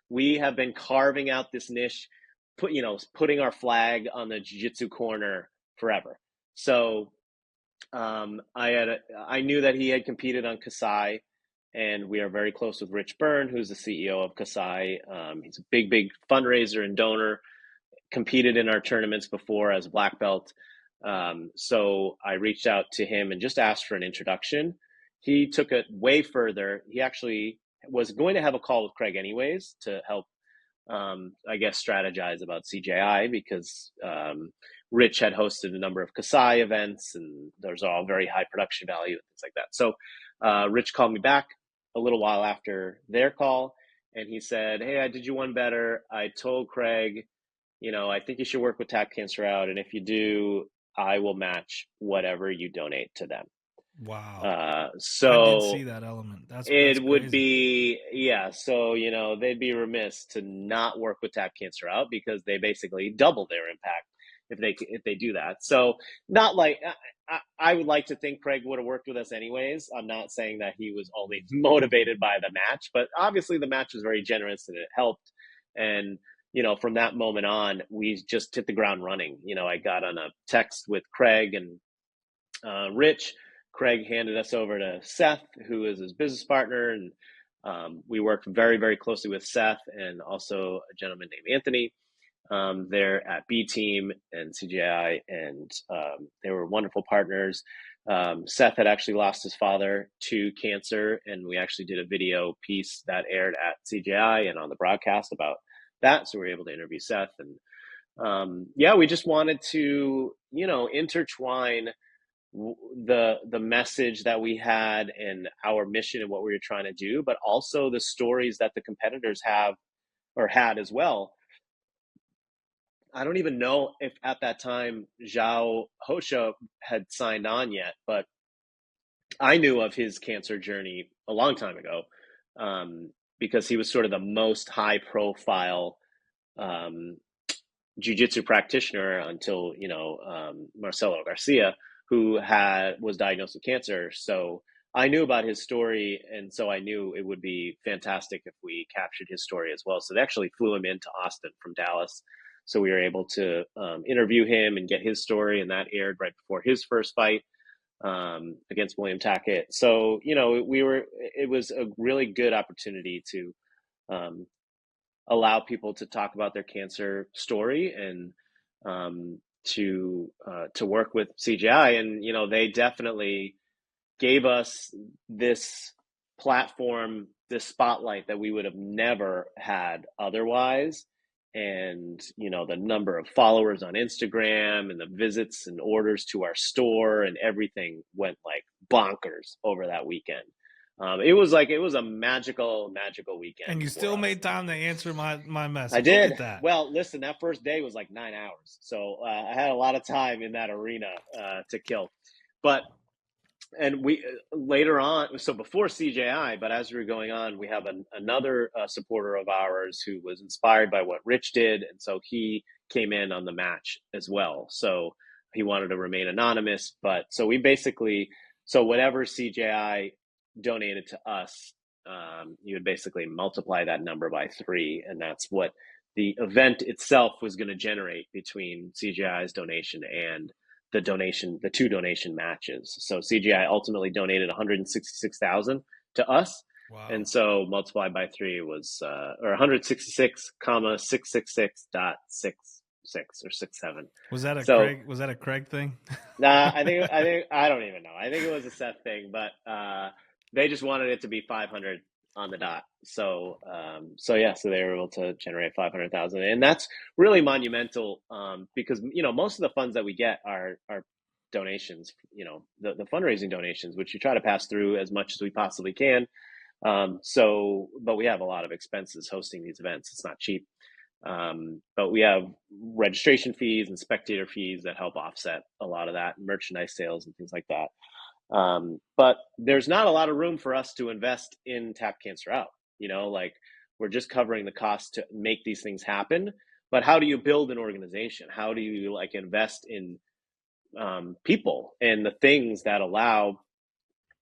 we have been carving out this niche, putting our flag on the jiu-jitsu corner forever. So I knew that he had competed on Kasai, and we are very close with Rich Byrne, who's the CEO of Kasai. He's a big fundraiser and donor. Competed in our tournaments before as a black belt. So I reached out to him and just asked for an introduction. He took it way further. He actually was going to have a call with Craig anyways to help, I guess, strategize about CJI because Rich had hosted a number of Kasai events and there's all very high production value and things like that. So Rich called me back a little while after their call and he said, "Hey, I did you one better. I told Craig, I think you should work with Tap Cancer Out. And if you do, I will match whatever you donate to them." Wow. I did So see that element. That's it would crazy. be, yeah. So, they'd be remiss to not work with Tap Cancer Out because they basically double their impact if they do that. So not like, I would like to think Craig would have worked with us anyways. I'm not saying that he was only motivated by the match, but obviously the match was very generous and it helped. And, from that moment on, we just hit the ground running. I got on a text with Craig and Rich. Craig handed us over to Seth, who is his business partner, and we worked very, very closely with Seth and also a gentleman named Anthony. There at B Team and CGI, and they were wonderful partners. Seth had actually lost his father to cancer, and we actually did a video piece that aired at CGI and on the broadcast about that. So we were able to interview Seth, and we just wanted to, intertwine the message that we had and our mission and what we were trying to do, but also the stories that the competitors have or had as well. I don't even know if at that time Zhao Hosha had signed on yet, but I knew of his cancer journey a long time ago because he was sort of the most high profile jiu-jitsu practitioner until, Marcelo Garcia, who was diagnosed with cancer. So I knew about his story, and so I knew it would be fantastic if we captured his story as well. So they actually flew him into Austin from Dallas. So we were able to interview him and get his story, and that aired right before his first fight against William Tackett. So, it was a really good opportunity to allow people to talk about their cancer story and to work with CGI. And, they definitely gave us this platform, this spotlight that we would have never had otherwise. And, the number of followers on Instagram and the visits and orders to our store and everything went like bonkers over that weekend. It was a magical weekend. And you still made time to answer my message. I did. Look at that. Well, listen, that first day was like 9 hours. So I had a lot of time in that arena to kill. And we later on, so before CJI, but as we were going on, we have another supporter of ours who was inspired by what Rich did. And so he came in on the match as well. So he wanted to remain anonymous. But so we basically, so whatever CJI donated to us, you would basically multiply that number by 3. And that's what the event itself was going to generate between CGI's donation and the 2 donation matches. So CGI ultimately donated 166,000 to us. Wow. And so multiplied by 3 was, or 166,666.66 or 67. Was that a Craig thing? Nah, I don't even know. I think it was a Seth thing, but they just wanted it to be 500 on the dot. So they were able to generate 500,000, and that's really monumental because most of the funds that we get are donations. The fundraising donations, which you try to pass through as much as we possibly can. But we have a lot of expenses hosting these events. It's not cheap. But we have registration fees and spectator fees that help offset a lot of that, merchandise sales and things like that. But there's not a lot of room for us to invest in Tap Cancer Out. We're just covering the cost to make these things happen. But how do you build an organization? How do you invest in people and the things that allow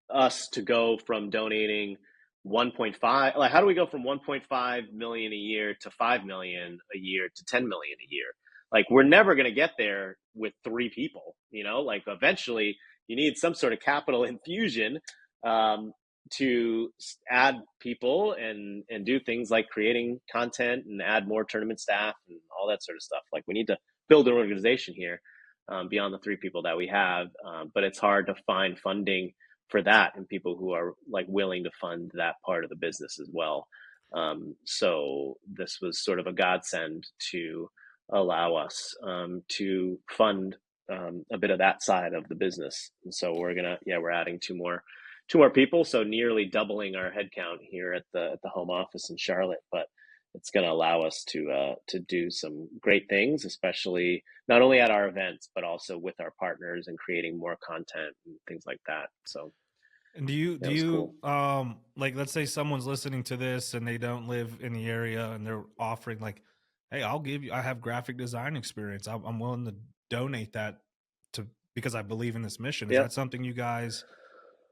us to go from donating 1.5, how do we go from 1.5 million a year to 5 million a year to 10 million a year? We're never going to get there with 3 people, eventually you need some sort of capital infusion to add people and do things like creating content and add more tournament staff and all that sort of stuff. Like, we need to build an organization here beyond the 3 people that we have, but it's hard to find funding for that and people who are like willing to fund that part of the business as well. So this was sort of a godsend to allow us to fund a bit of that side of the business. And so we're adding two more people, so nearly doubling our headcount here at the home office in Charlotte. But it's going to allow us to do some great things, especially not only at our events, but also with our partners and creating more content and things like that. So, and do you cool. like, let's say someone's listening to this and they don't live in the area and they're offering like, hey, I have graphic design experience. I'm willing to donate that because I believe in this mission. Is Yep. that something you guys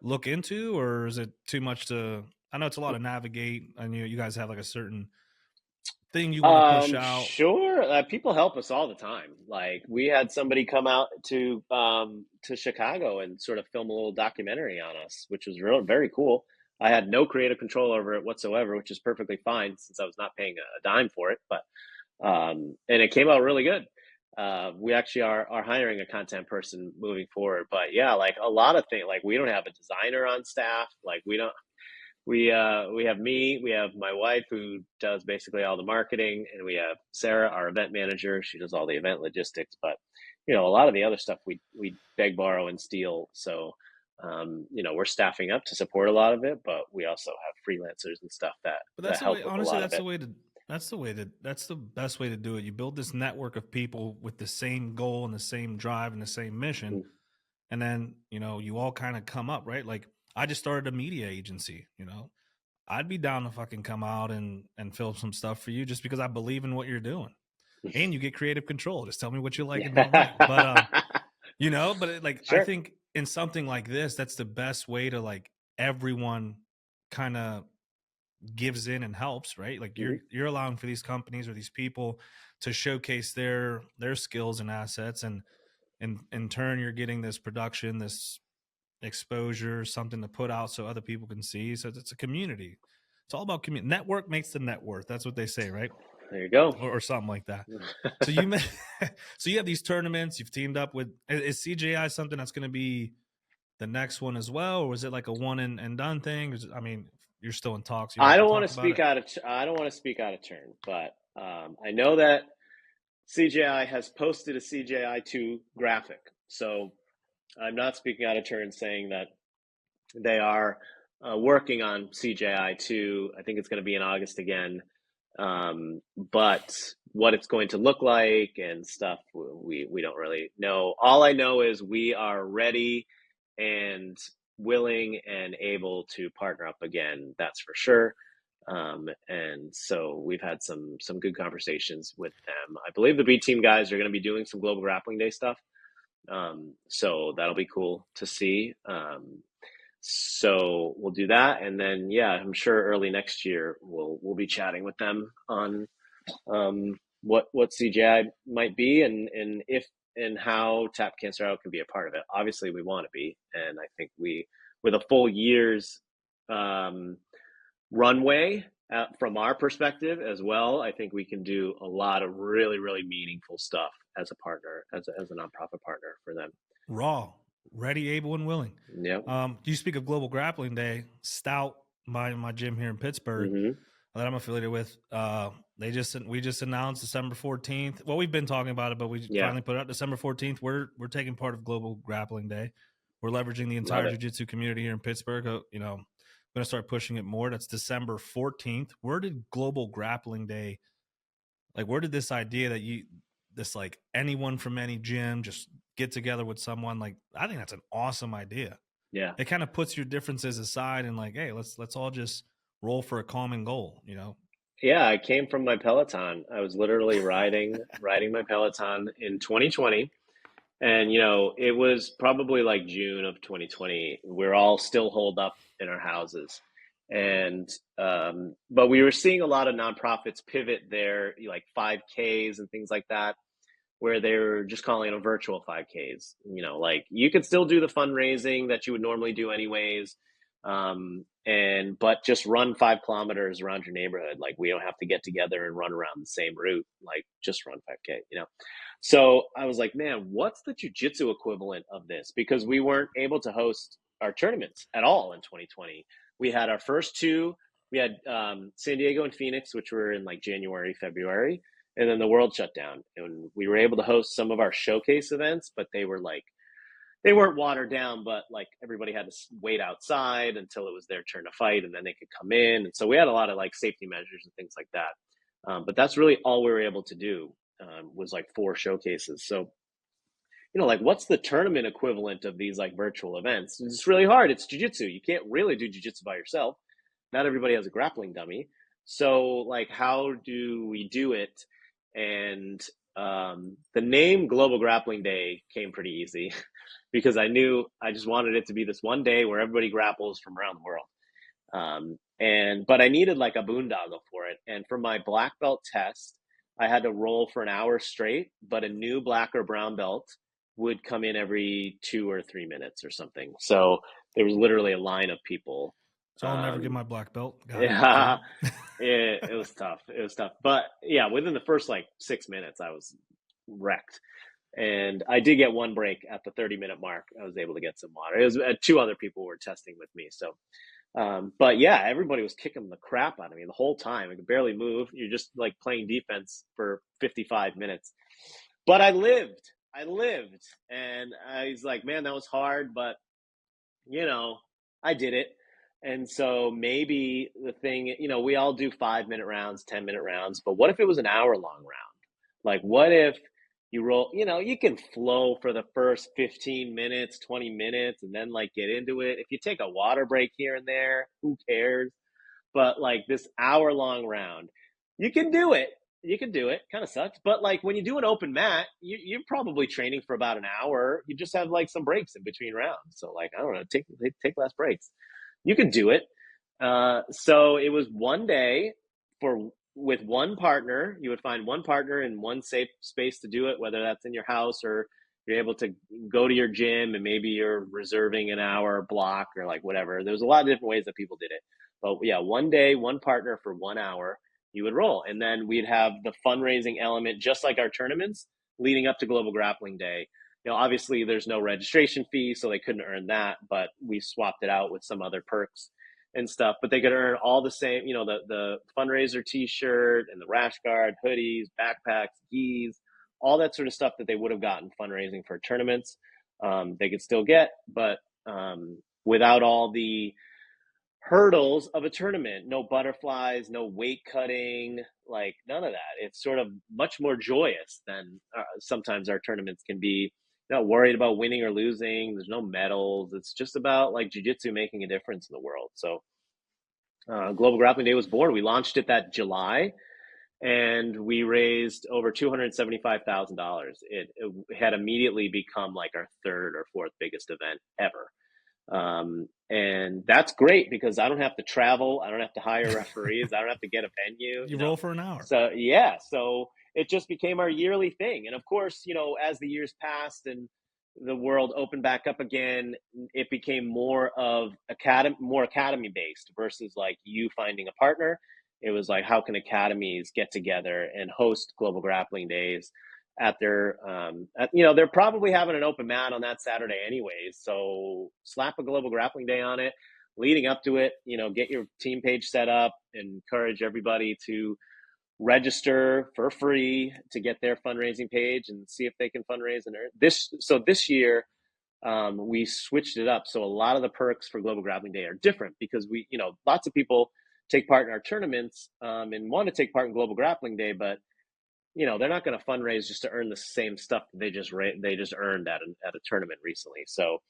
look into, or is it too much I know it's a lot to navigate, and you guys have like a certain thing you want to push out? Sure. People help us all the time. Like, we had somebody come out to Chicago and sort of film a little documentary on us, which was very cool. I had no creative control over it whatsoever, which is perfectly fine since I was not paying a dime for it. But and it came out really good. We actually are hiring a content person moving forward. But yeah, like a lot of things, like we don't have a designer on staff. Like, we have me, we have my wife who does basically all the marketing, and we have Sarah, our event manager. She does all the event logistics, but a lot of the other stuff we beg, borrow, and steal. So we're staffing up to support a lot of it, but we also have freelancers and stuff that But help with honestly, a lot of it. that's the best way to do it. You build this network of people with the same goal and the same drive and the same mission, Mm-hmm. and then you all kind of come up, right? Like, I just started a media agency. I'd be down to fucking come out and film some stuff for you just because I believe in what you're doing, and you get creative control. Just tell me what you like and don't like. But I Sure. think in something like this, that's the best way to, like, everyone kind of gives in and helps, right? Like, Mm-hmm. you're allowing for these companies or these people to showcase their skills and assets, and in turn you're getting this production, this exposure, something to put out so other people can see. So it's a community. It's all about community. Network makes the net worth. That's what they say, right? There you go. Or something like that. So so you have these tournaments. You've teamed up with. Is CJI something that's going to be the next one as well, or was it like a one and done thing? I mean, you're still in talks. You don't I have to don't want to talk about speak it. I don't want to speak out of turn, but I know that CJI has posted a CJI2 graphic. So I'm not speaking out of turn saying that they are working on CJI2. I think it's going to be in August again. But what it's going to look like and stuff, we don't really know. All I know is we are ready and willing and able to partner up again. That's for sure. And so we've had some good conversations with them. I believe the B team guys are going to be doing some Global Grappling Day stuff. So that'll be cool to see. So we'll do that, and then I'm sure early next year we'll be chatting with them on what CGI might be, and if and how Tap Cancer Out can be a part of it. Obviously, we want to be, and I think with a full year's runway from our perspective as well, I think we can do a lot of really, really meaningful stuff as a partner, as a nonprofit partner for them. Raw, ready, able, and willing. Yep. You speak of Global Grappling Day. Stout, my gym here in Pittsburgh, that I'm affiliated with. We just announced December 14th. Well, we've been talking about it, but we finally put it out December 14th. We're taking part of Global Grappling Day. We're leveraging the entire jiu-jitsu community here in Pittsburgh. I'm going to start pushing it more. That's December 14th. Where did Global Grappling Day, like, where did this idea that like anyone from any gym just get together with someone, like, I think that's an awesome idea. Yeah. It kind of puts your differences aside and, like, hey, let's all just roll for a common goal, Yeah, I came from my Peloton. I was literally riding my Peloton in 2020. And, it was probably like June of 2020. We're all still holed up in our houses. And, but we were seeing a lot of nonprofits pivot their like 5Ks and things like that, where they're just calling it a virtual 5Ks. You know, like you could still do the fundraising that you would normally do anyways. But just run 5 kilometers around your neighborhood. Like we don't have to get together and run around the same route. Like just run 5K, you know? So I was like, man, what's the jiu-jitsu equivalent of this? Because we weren't able to host our tournaments at all in 2020. We had our first two. We had San Diego and Phoenix, which were in like January, February, and then the world shut down. And we were able to host some of our showcase events, but they weren't watered down, but like everybody had to wait outside until it was their turn to fight, and then they could come in. And so we had a lot of like safety measures and things like that. But that's really all we were able to do, was like 4 showcases. So, you know, like what's the tournament equivalent of these like virtual events? It's really hard. It's jiu-jitsu. You can't really do jiu-jitsu by yourself. Not everybody has a grappling dummy. So like, how do we do it? And the name Global Grappling Day came pretty easy because I knew I just wanted it to be this one day where everybody grapples from around the world. But I needed like a boondoggle for it. And for my black belt test, I had to roll for an hour straight, but a new black or brown belt would come in every 2 or 3 minutes or something. So there was literally a line of people. So I'll never get my black belt. Yeah, it was tough. It was tough. But yeah, within the first like 6 minutes, I was wrecked. And I did get one break at the 30-minute mark. I was able to get some water. It was 2 other people were testing with me. So, but yeah, everybody was kicking the crap out of me the whole time. I could barely move. You're just like playing defense for 55 minutes. But I lived. And I was like, man, that was hard, but you know, I did it. And so maybe the thing, you know, we all do 5-minute rounds, 10-minute rounds, but what if it was an hour-long round? Like, what if you roll, you know, you can flow for the first 15 minutes, 20 minutes, and then like get into it. If you take a water break here and there, who cares? But like this hour-long round, you can do it. Kind of sucks. But like when you do an open mat, you're probably training for about an hour. You just have like some breaks in between rounds. So like, I don't know, take less breaks. You can do it. So it was one day with one partner. You would find one partner in one safe space to do it, whether that's in your house or you're able to go to your gym and maybe you're reserving an hour block or like whatever. There's a lot of different ways that people did it. But yeah, one day, one partner for 1 hour, you would roll. And then we'd have the fundraising element, just like our tournaments leading up to Global Grappling Day. You know, obviously there's no registration fee, so they couldn't earn that, but we swapped it out with some other perks and stuff. But they could earn all the same, you know, the fundraiser t-shirt and the rash guard, hoodies, backpacks, gis, all that sort of stuff that they would have gotten fundraising for tournaments. They could still get, but without all the hurdles of a tournament, no butterflies, no weight cutting, like none of that. It's sort of much more joyous than sometimes our tournaments can be. You're not worried about winning or losing. There's no medals. It's just about like jiu-jitsu making a difference in the world. So Global Grappling Day was born. We launched it that July and we raised over $275,000. It had immediately become like our 3rd or 4th biggest event ever. And that's great because I don't have to travel. I don't have to hire referees. I don't have to get a venue. You roll for an hour. So yeah, so it just became our yearly thing. And of course, you know, as the years passed and the world opened back up again, it became more academy based versus like you finding a partner. It was like, how can academies get together and host Global Grappling Days at their, you know, they're probably having an open mat on that Saturday anyways. So slap a Global Grappling Day on it, leading up to it, you know, get your team page set up, encourage everybody to register for free to get their fundraising page and see if they can fundraise and earn this. So this year, we switched it up. So a lot of the perks for Global Grappling Day are different because we, you know, lots of people take part in our tournaments, and want to take part in Global Grappling Day, but you know, they're not going to fundraise just to earn the same stuff that they just earned at a tournament recently. So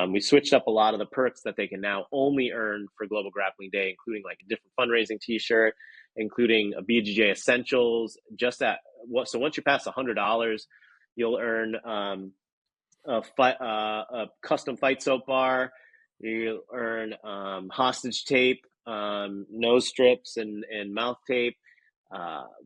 we switched up a lot of the perks that they can now only earn for Global Grappling Day, including like a different fundraising t-shirt, including a BGJ Essentials. So once you pass $100, you'll earn a custom fight soap bar. You'll earn hostage tape, nose strips and mouth tape,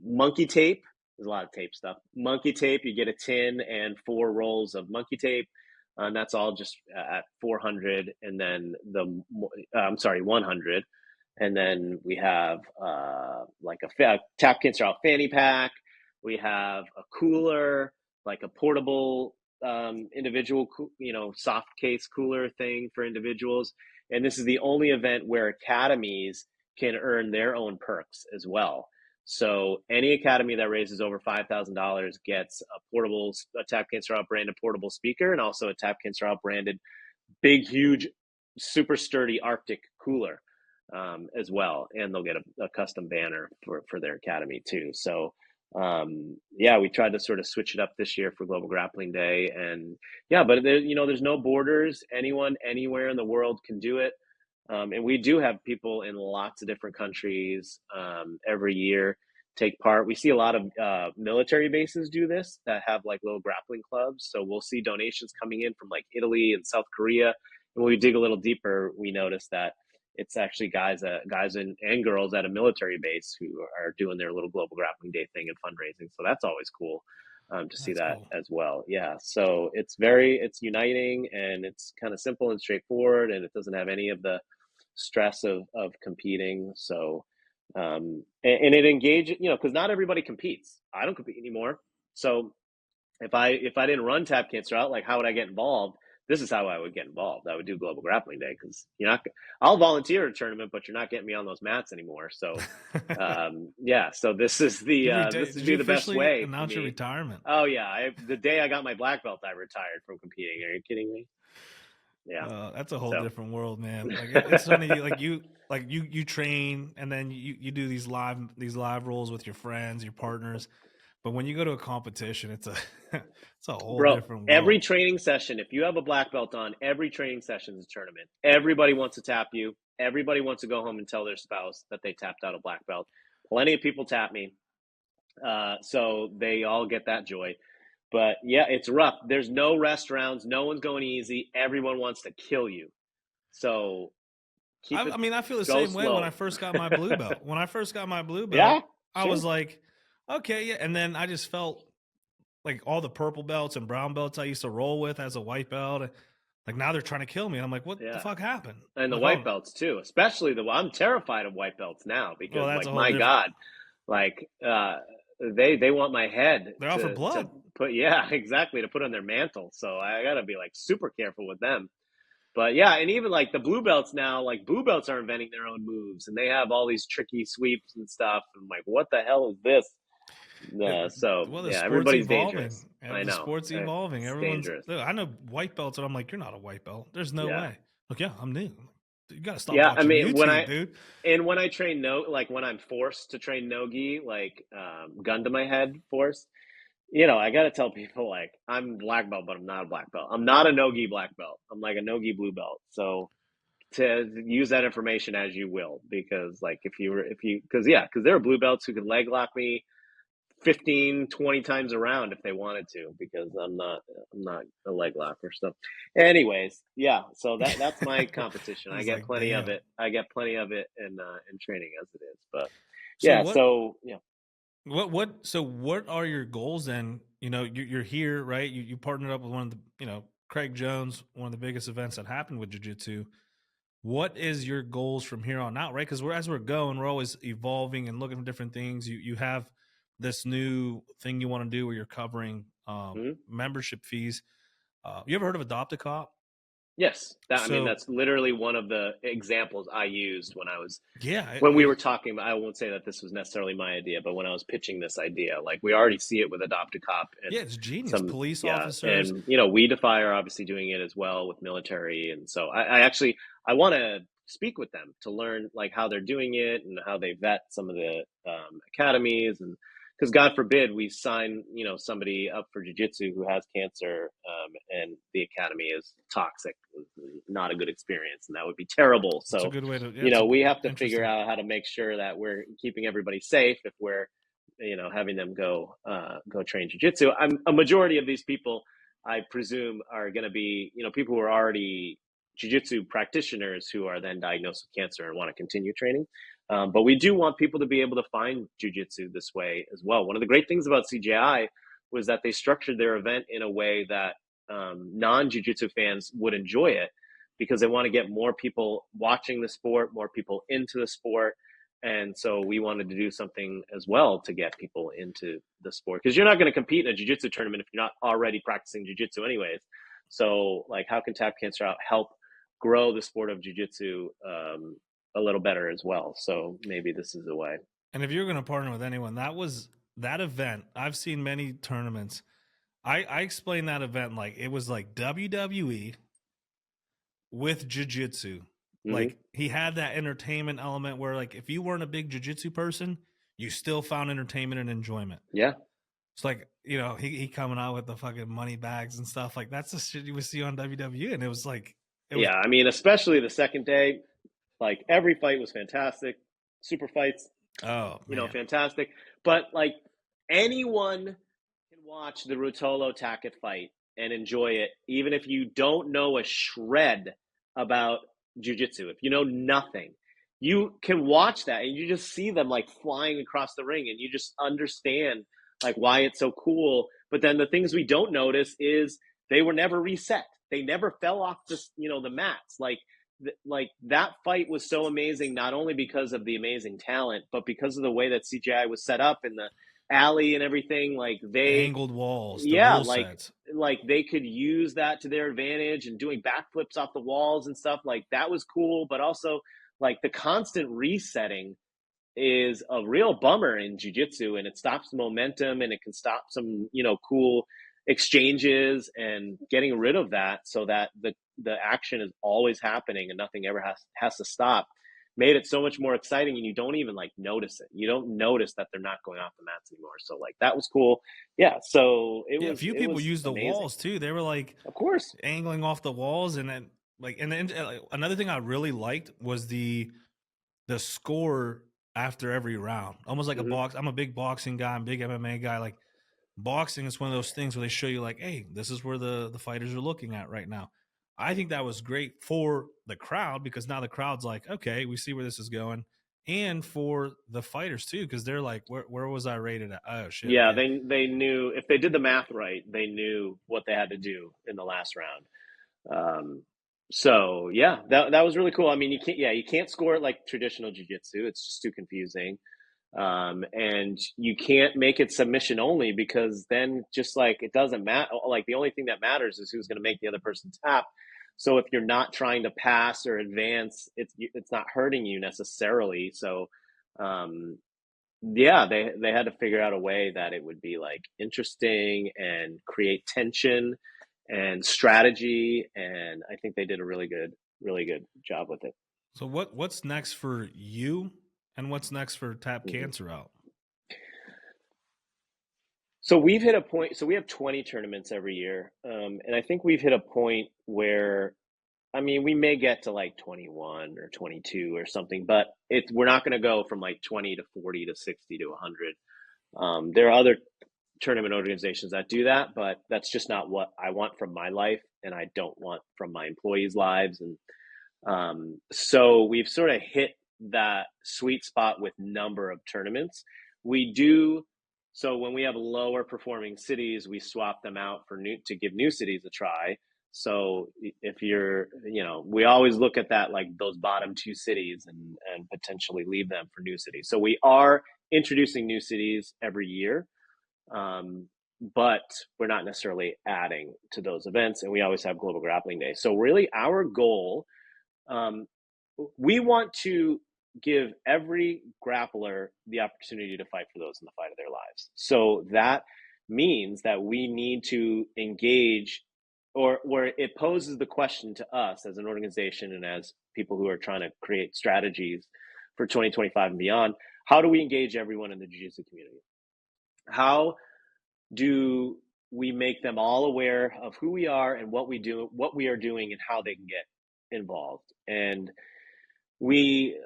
monkey tape, There's a lot of tape stuff. Monkey tape, you get a tin and 4 rolls of monkey tape. And that's all just at 400. And then 100. And then we have like a tap cancer out fanny pack. We have a cooler, like a portable individual, soft case cooler thing for individuals. And this is the only event where academies can earn their own perks as well. So any academy that raises over $5,000 gets a Tap Cancer Out branded portable speaker, and also a Tap Cancer Out branded big, huge, super sturdy Arctic cooler as well. And they'll get a custom banner for their academy too. So we tried to sort of switch it up this year for Global Grappling Day. And but there's no borders. Anyone, anywhere in the world can do it. And we do have people in lots of different countries every year take part. We see a lot of military bases do this that have like little grappling clubs. So we'll see donations coming in from like Italy and South Korea. And when we dig a little deeper, we notice that it's actually guys and girls at a military base who are doing their little Global Grappling Day thing and fundraising. So that's always cool to see that cool as well. Yeah. So it's uniting, and it's kind of simple and straightforward, and it doesn't have any of the stress of competing. So and it engages, because not everybody competes. I don't compete anymore. So if I didn't run Tap Cancer Out, like, how would I get involved? This is how I would get involved. I would do Global Grappling Day, because I'll volunteer at a tournament, but you're not getting me on those mats anymore. So so this is the best way. Announce your retirement. Oh yeah, the day I got my black belt, I retired from competing. Are you kidding me? Yeah, that's a whole different world, man. Like it's funny, you train, and then you do these live rolls with your friends, your partners. But when you go to a competition, it's a whole different world. Every training session, if you have a black belt on, every training session is a tournament. Everybody wants to tap you. Everybody wants to go home and tell their spouse that they tapped out a black belt. Plenty of people tap me, so they all get that joy. But yeah, it's rough. There's no rest rounds. No one's going easy. Everyone wants to kill you. So I feel the same way when I first got my blue belt. When I first got my blue belt, yeah, I was like, okay, yeah. And then I just felt like all the purple belts and brown belts I used to roll with as a white belt, like now they're trying to kill me. And I'm like, what the fuck happened? And the white belts too, especially I'm terrified of white belts now, because God, like they want my head. They're out for blood. To put on their mantle. So I gotta be like super careful with them. But yeah, and even like the blue belts now, like blue belts are inventing their own moves, and they have all these tricky sweeps and stuff. I'm like, what the hell is this? Everybody's dangerous. I know. The sport's evolving. Everyone's dangerous. Look, I know white belts, and I'm like, you're not a white belt. There's no way. Look, I'm new. You gotta stop. Yeah, I mean, YouTube, dude. And when I train when I'm forced to train no-gi, like gun to my head forced, I got to tell people, like, I'm black belt, but I'm not a black belt. I'm not a no-gi black belt. I'm like a no-gi blue belt. So to use that information as you will, because like because there are blue belts who can leg lock me 15, 20 times around if they wanted to, because I'm not a leg locker. So anyways, yeah, so that's my competition. I get plenty of it. I get plenty of it in training as it is. But what are your goals then? You're here, right? You partnered up with one of the, Craig Jones, one of the biggest events that happened with jiu-jitsu. What is your goals from here on out, right? Because as we're going, we're always evolving and looking at different things. You have this new thing you want to do where you're covering membership fees. You ever heard of Adopt a Cop? Yes. That's literally one of the examples I used when we were talking. I won't say that this was necessarily my idea, but when I was pitching this idea, like, we already see it with Adopt a Cop. And it's genius. Police officers. And, We Defy are obviously doing it as well with military. And so I want to speak with them to learn like how they're doing it and how they vet some of the academies, and because God forbid we sign, somebody up for jiu-jitsu who has cancer, and the academy is toxic, not a good experience, and that would be terrible. So, that's a good way to, we have to figure out how to make sure that we're keeping everybody safe if we're, having them go train jiu-jitsu. A majority of these people, I presume, are going to be, people who are already jiu-jitsu practitioners who are then diagnosed with cancer and want to continue training. But we do want people to be able to find jiu-jitsu this way as well. One of the great things about CJI was that they structured their event in a way that non-jiu-jitsu fans would enjoy it, because they want to get more people watching the sport, more people into the sport. And so we wanted to do something as well to get people into the sport, because you're not going to compete in a jiu-jitsu tournament if you're not already practicing jiu-jitsu anyways. So like, how can Tap Cancer Out help grow the sport of jiu-jitsu a little better as well? So maybe this is a way. And if you're going to partner with anyone, that event, I've seen many tournaments. I explained that event like it was like WWE with jiu-jitsu. Mm-hmm. Like he had that entertainment element where like if you weren't a big jiu-jitsu person, you still found entertainment and enjoyment. Yeah. It's like, you know, he coming out with the fucking money bags and stuff. Like that's the shit you would see on WWE. And it was like, yeah, I mean, especially the second day, like every fight was fantastic. Super fights, fantastic. But like anyone can watch the Ruotolo Tackett fight and enjoy it, even if you don't know a shred about jiu-jitsu. If you know nothing, you can watch that and you just see them like flying across the ring, and you just understand like why it's so cool. But then the things we don't notice is they were never reset. They never fell off the mats. Like that fight was so amazing, not only because of the amazing talent, but because of the way that CGI was set up in the alley and everything. Like they angled walls, like they could use that to their advantage, and doing backflips off the walls and stuff. Like that was cool, but also like the constant resetting is a real bummer in jiu-jitsu, and it stops momentum, and it can stop some cool exchanges, and getting rid of that so that the action is always happening and nothing ever has to stop made it so much more exciting, and you don't even like notice it. You don't notice that they're not going off the mats anymore. So like that was cool. Yeah. So a few people used the walls too. They were like, of course, angling off the walls, and then another thing I really liked was the score after every round, almost like a box. I'm a big boxing guy. I'm a big MMA guy. Like boxing is one of those things where they show you like, hey, this is where the fighters are looking at right now. I think that was great for the crowd, because now the crowd's like, okay, we see where this is going. And for the fighters too, because they're like, where was I rated at? Oh shit. Yeah, okay. They knew if they did the math right, they knew what they had to do in the last round. So yeah, that was really cool. I mean, you can't score it like traditional jiu-jitsu. It's just too confusing. And you can't make it submission only, because then just like it doesn't matter. Like the only thing that matters is who's going to make the other person tap. So if you're not trying to pass or advance, it's not hurting you necessarily. So they had to figure out a way that it would be like interesting and create tension and strategy, and I think they did a really good job with it. So what's next for you, and what's next for Tap Cancer Out? So we've hit a point. So we have 20 tournaments every year, and I think we've hit a point where, I mean, we may get to like 21 or 22 or something, but we're not going to go from like 20 to 40 to 60 to 100. There are other tournament organizations that do that, but that's just not what I want from my life, and I don't want from my employees' lives. And so we've sort of hit that sweet spot with number of tournaments. We do. So when we have lower performing cities, we swap them out to give new cities a try. So if you're, we always look at that, like those bottom two cities, and potentially leave them for new cities. So we are introducing new cities every year. But we're not necessarily adding to those events, and we always have Global Grappling Day. So really our goal, we want to give every grappler the opportunity to fight for those in the fight of their lives. So that means that we need to engage, or where it poses the question to us as an organization and as people who are trying to create strategies for 2025 and beyond, how do we engage everyone in the jiu-jitsu community? How do we make them all aware of who we are and what we do, what we are doing, and how they can get involved? And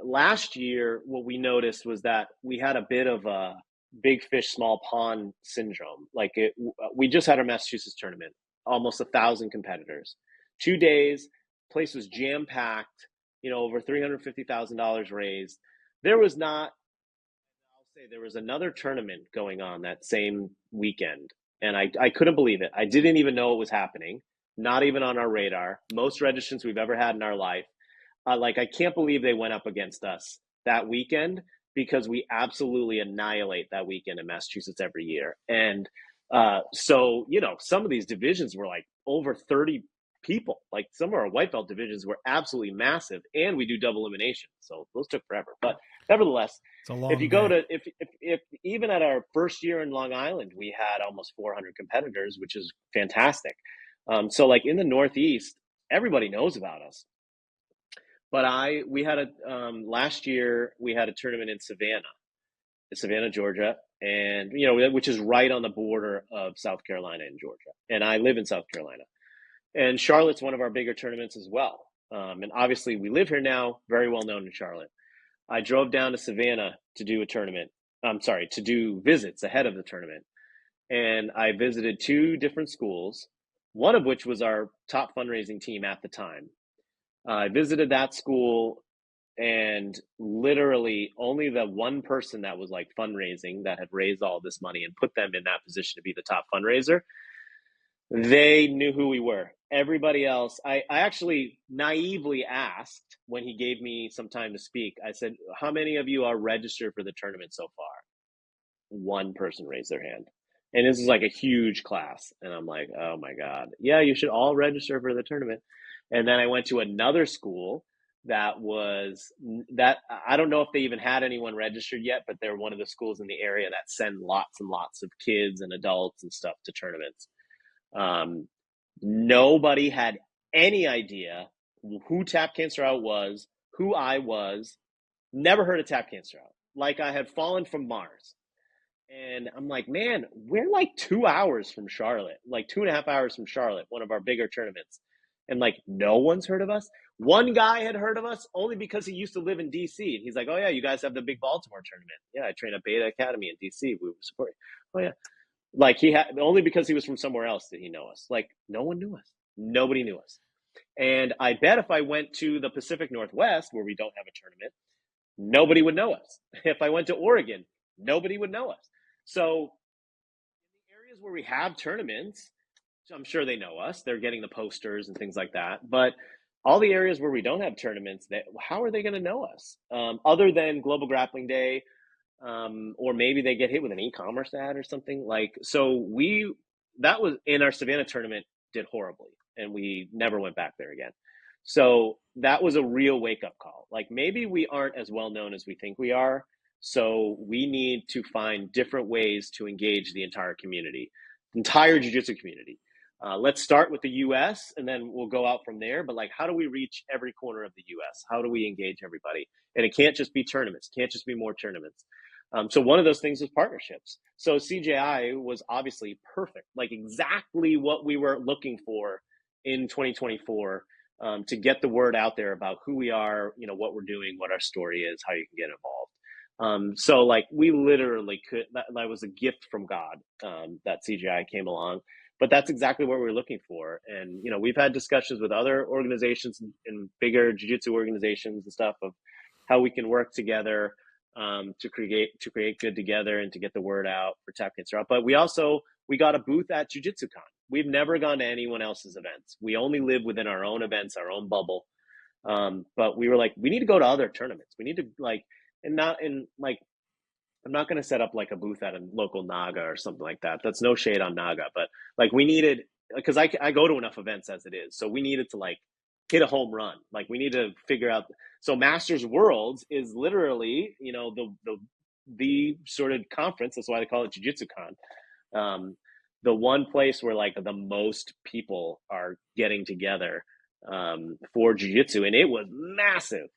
last year, what we noticed was that we had a bit of a big fish, small pond syndrome. Like we just had our Massachusetts tournament, almost 1,000 competitors, 2 days, place was jam packed, over $350,000 raised. there was not, I'll say there was another tournament going on that same weekend, and I couldn't believe it. I didn't even know it was happening, not even on our radar. Most registrants we've ever had in our life. Like, I can't believe they went up against us that weekend, because we absolutely annihilate that weekend in Massachusetts every year. And so, some of these divisions were like over 30 people. Like, some of our white belt divisions were absolutely massive, and we do double elimination. So those took forever. But nevertheless, It's a long if you go day. to, if even at our first year in Long Island, we had almost 400 competitors, which is fantastic. So like in the Northeast, everybody knows about us. But we had last year we had a tournament in Savannah, Georgia, and which is right on the border of South Carolina and Georgia. And I live in South Carolina, and Charlotte's one of our bigger tournaments as well. And obviously we live here now, very well known in Charlotte. I drove down to Savannah to do a tournament. To do visits ahead of the tournament, and I visited 2 different schools, one of which was our top fundraising team at the time. I visited that school, and literally only the one person that was like fundraising, that had raised all this money and put them in that position to be the top fundraiser, they knew who we were. Everybody else, I actually naively asked when he gave me some time to speak. I said, how many of you are registered for the tournament so far? One person raised their hand. And this is like a huge class. And I'm like, oh my God. Yeah, you should all register for the tournament. And then I went to another school that I don't know if they even had anyone registered yet, but they're one of the schools in the area that send lots and lots of kids and adults and stuff to tournaments. Nobody had any idea who Tap Cancer Out was, who I was. Never heard of Tap Cancer Out. Like I had fallen from Mars. And I'm like, man, we're like 2 hours from Charlotte, like 2.5 hours from Charlotte, one of our bigger tournaments. And like, no one's heard of us. One guy had heard of us only because he used to live in DC. And he's like, oh yeah, you guys have the big Baltimore tournament. Yeah, I train at Beta Academy in DC. We were supporting. Oh yeah. Like he had, only because he was from somewhere else did he know us. Like no one knew us. Nobody knew us. And I bet if I went to the Pacific Northwest, where we don't have a tournament, nobody would know us. If I went to Oregon, nobody would know us. So in the areas where we have tournaments, I'm sure they know us. They're getting the posters and things like that. But all the areas where we don't have tournaments, how are they going to know us? Other than Global Grappling Day, or maybe they get hit with an e-commerce ad or something. So that was in our Savannah tournament, did horribly, and we never went back there again. So that was a real wake-up call. Like maybe we aren't as well known as we think we are. So we need to find different ways to engage the entire community, entire jiu-jitsu community. Let's start with the U.S. and then we'll go out from there. But like, how do we reach every corner of the U.S.? How do we engage everybody? And it can't just be tournaments. It can't just be more tournaments. So one of those things is partnerships. So CJI was obviously perfect, like exactly what we were looking for in 2024, to get the word out there about who we are, what we're doing, what our story is, how you can get involved. So like we literally that was a gift from God, that CGI came along, but that's exactly what we're looking for. And, we've had discussions with other organizations and bigger jiu-jitsu organizations and stuff of how we can work together, to create good together and to get the word out for Tap Cancer Out. But we got a booth at Jiu-Jitsu Con. We've never gone to anyone else's events. We only live within our own events, our own bubble. But we were like, we need to go to other tournaments. We need to I'm not going to set up like a booth at a local Naga or something like that. That's no shade on Naga, but like we needed, because I go to enough events as it is. So we needed to like hit a home run. Like we need to figure out. So Masters Worlds is literally, the sort of conference. That's why they call it Jiu-Jitsu Con. The one place where like the most people are getting together, for jiu-jitsu, and it was massive.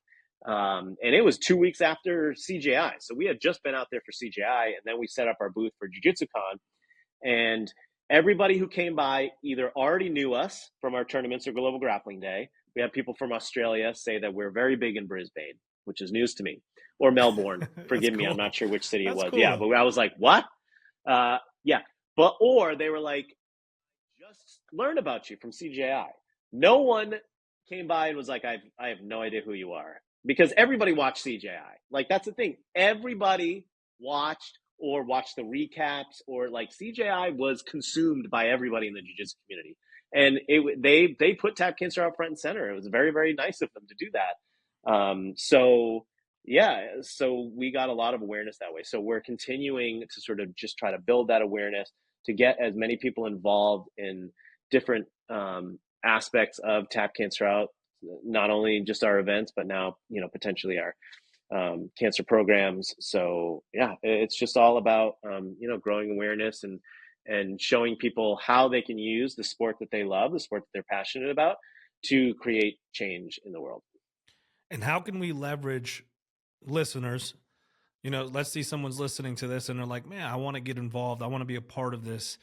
And it was 2 weeks after CJI. So we had just been out there for CJI, and then we set up our booth for Jiu-Jitsu Con. And everybody who came by either already knew us from our tournaments or Global Grappling Day. We have people from Australia say that we're very big in Brisbane, which is news to me, or Melbourne. Forgive me, cool. I'm not sure which city That's it was. cool. Yeah, but I was like, what? Yeah. Or they were like, just learned about you from CJI. No one came by and was like, I have no idea who you are. because everybody watched CJI. Like, that's the thing. Everybody watched the recaps, or like CJI was consumed by everybody in the jiu-jitsu community. And they put tap cancer out front and center. It was very, very nice of them to do that. So we got a lot of awareness that way. So we're continuing to sort of just try to build that awareness to get as many people involved in different aspects of tap cancer out, not only just our events, but now, potentially our cancer programs. So yeah, it's just all about, growing awareness and showing people how they can use the sport that they love, the sport that they're passionate about, to create change in the world. And how can we leverage listeners? Let's see someone's listening to this and they're like, man, I want to get involved. I want to be a part of this.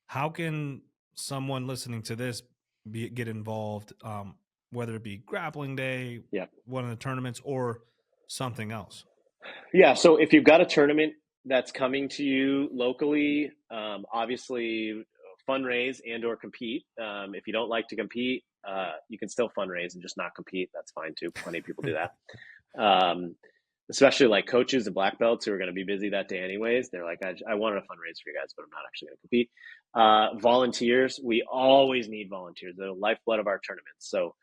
How can someone listening to this get involved? Whether it be grappling day, one of the tournaments, or something else? Yeah. So if you've got a tournament that's coming to you locally, obviously fundraise and or compete. If you don't like to compete, you can still fundraise and just not compete. That's fine too. Plenty of people do that. Especially like coaches and black belts who are going to be busy that day anyways. They're like, I wanted to fundraise for you guys, but I'm not actually going to compete. Volunteers, we always need volunteers. They're the lifeblood of our tournaments. So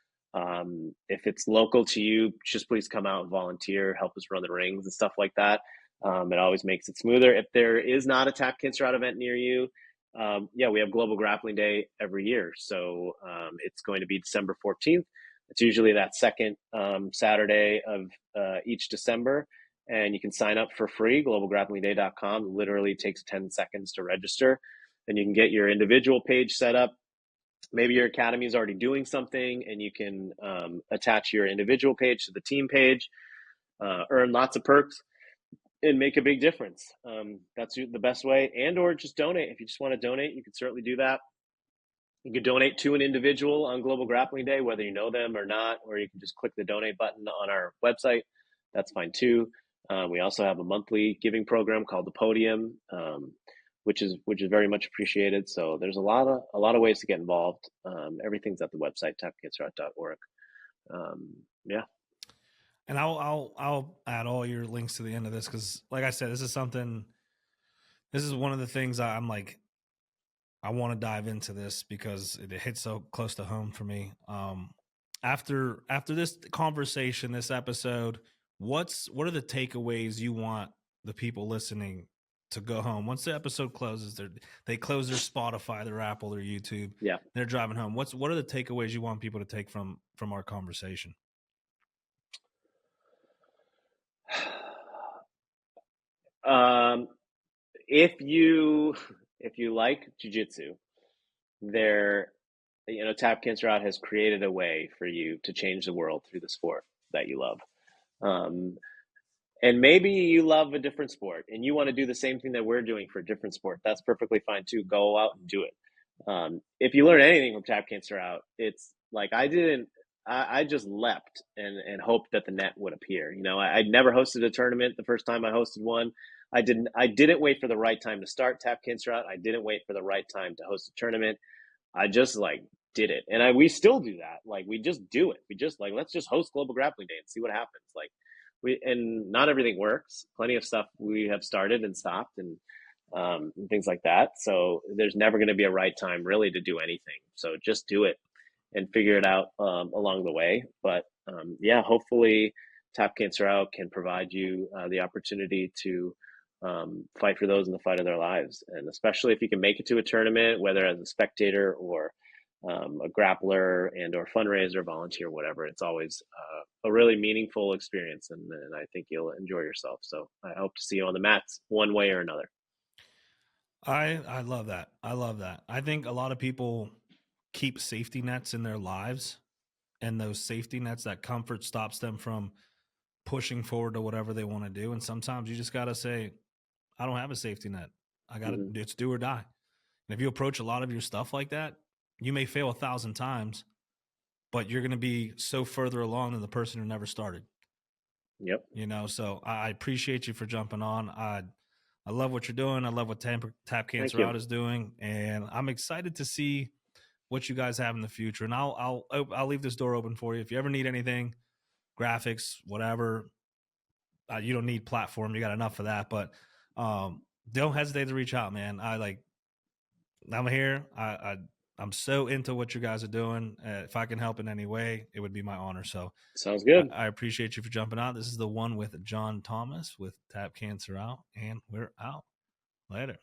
if it's local to you, just please come out and volunteer, help us run the rings and stuff like that. It always makes it smoother. If there is not a tap cancer out event near you, we have Global Grappling Day every year. So it's going to be December 14th. It's usually that second Saturday of each December, and you can sign up for free, globalgrapplingday.com. It literally takes 10 seconds to register, and you can get your individual page set up. Maybe your academy is already doing something, and you can attach your individual page to the team page, earn lots of perks, and make a big difference. That's the best way. And or just donate. If you just want to donate, you can certainly do that. You can donate to an individual on Global Grappling Day, whether you know them or not, or you can just click the donate button on our website. That's fine too. We also have a monthly giving program called the Podium, which is very much appreciated. So there's a lot of ways to get involved. Everything's at the website, tapcancerout.org. Yeah. And I'll add all your links to the end of this, because like I said, this is one of the things I'm like, I want to dive into this because it hits so close to home for me. After this conversation, this episode, what are the takeaways you want the people listening to go home? Once the episode closes, they close their Spotify, their Apple, their YouTube. Yeah. They're driving home. What are the takeaways you want people to take from our conversation? If you like jiu-jitsu, Tap Cancer Out has created a way for you to change the world through the sport that you love. And maybe you love a different sport and you want to do the same thing that we're doing for a different sport. That's perfectly fine too. Go out and do it. If you learn anything from Tap Cancer Out, it's like I just leapt and hoped that the net would appear. I'd never hosted a tournament the first time I hosted one. I didn't wait for the right time to start Tap Cancer Out. I didn't wait for the right time to host a tournament. I just did it. And we still do that. We just do it. We just let's just host Global Grappling Day and see what happens. And not everything works. Plenty of stuff we have started and stopped and things like that. So there's never going to be a right time really to do anything. So just do it and figure it out along the way. But hopefully Tap Cancer Out can provide you the opportunity to fight for those in the fight of their lives. And especially if you can make it to a tournament, whether as a spectator or a grappler and or fundraiser, volunteer, whatever, it's always a really meaningful experience. And I think you'll enjoy yourself. So I hope to see you on the mats one way or another. I love that. I love that. I think a lot of people keep safety nets in their lives, and those safety nets, that comfort, stops them from pushing forward to whatever they want to do. And sometimes you just got to say, I don't have a safety net. I got to, it's do or die. And if you approach a lot of your stuff like that, you may fail 1,000 times, but you're going to be so further along than the person who never started. Yep. So I appreciate you for jumping on. I love what you're doing. I love what Tap Cancer Out is doing. And I'm excited to see what you guys have in the future. And I'll leave this door open for you. If you ever need anything, graphics, whatever. You don't need platform. You got enough for that. But don't hesitate to reach out, man. I'm here. I'm so into what you guys are doing. If I can help in any way, it would be my honor. So Sounds good. I appreciate you for jumping on. This is the One with Jon Thomas with Tap Cancer Out, and we're out. Later.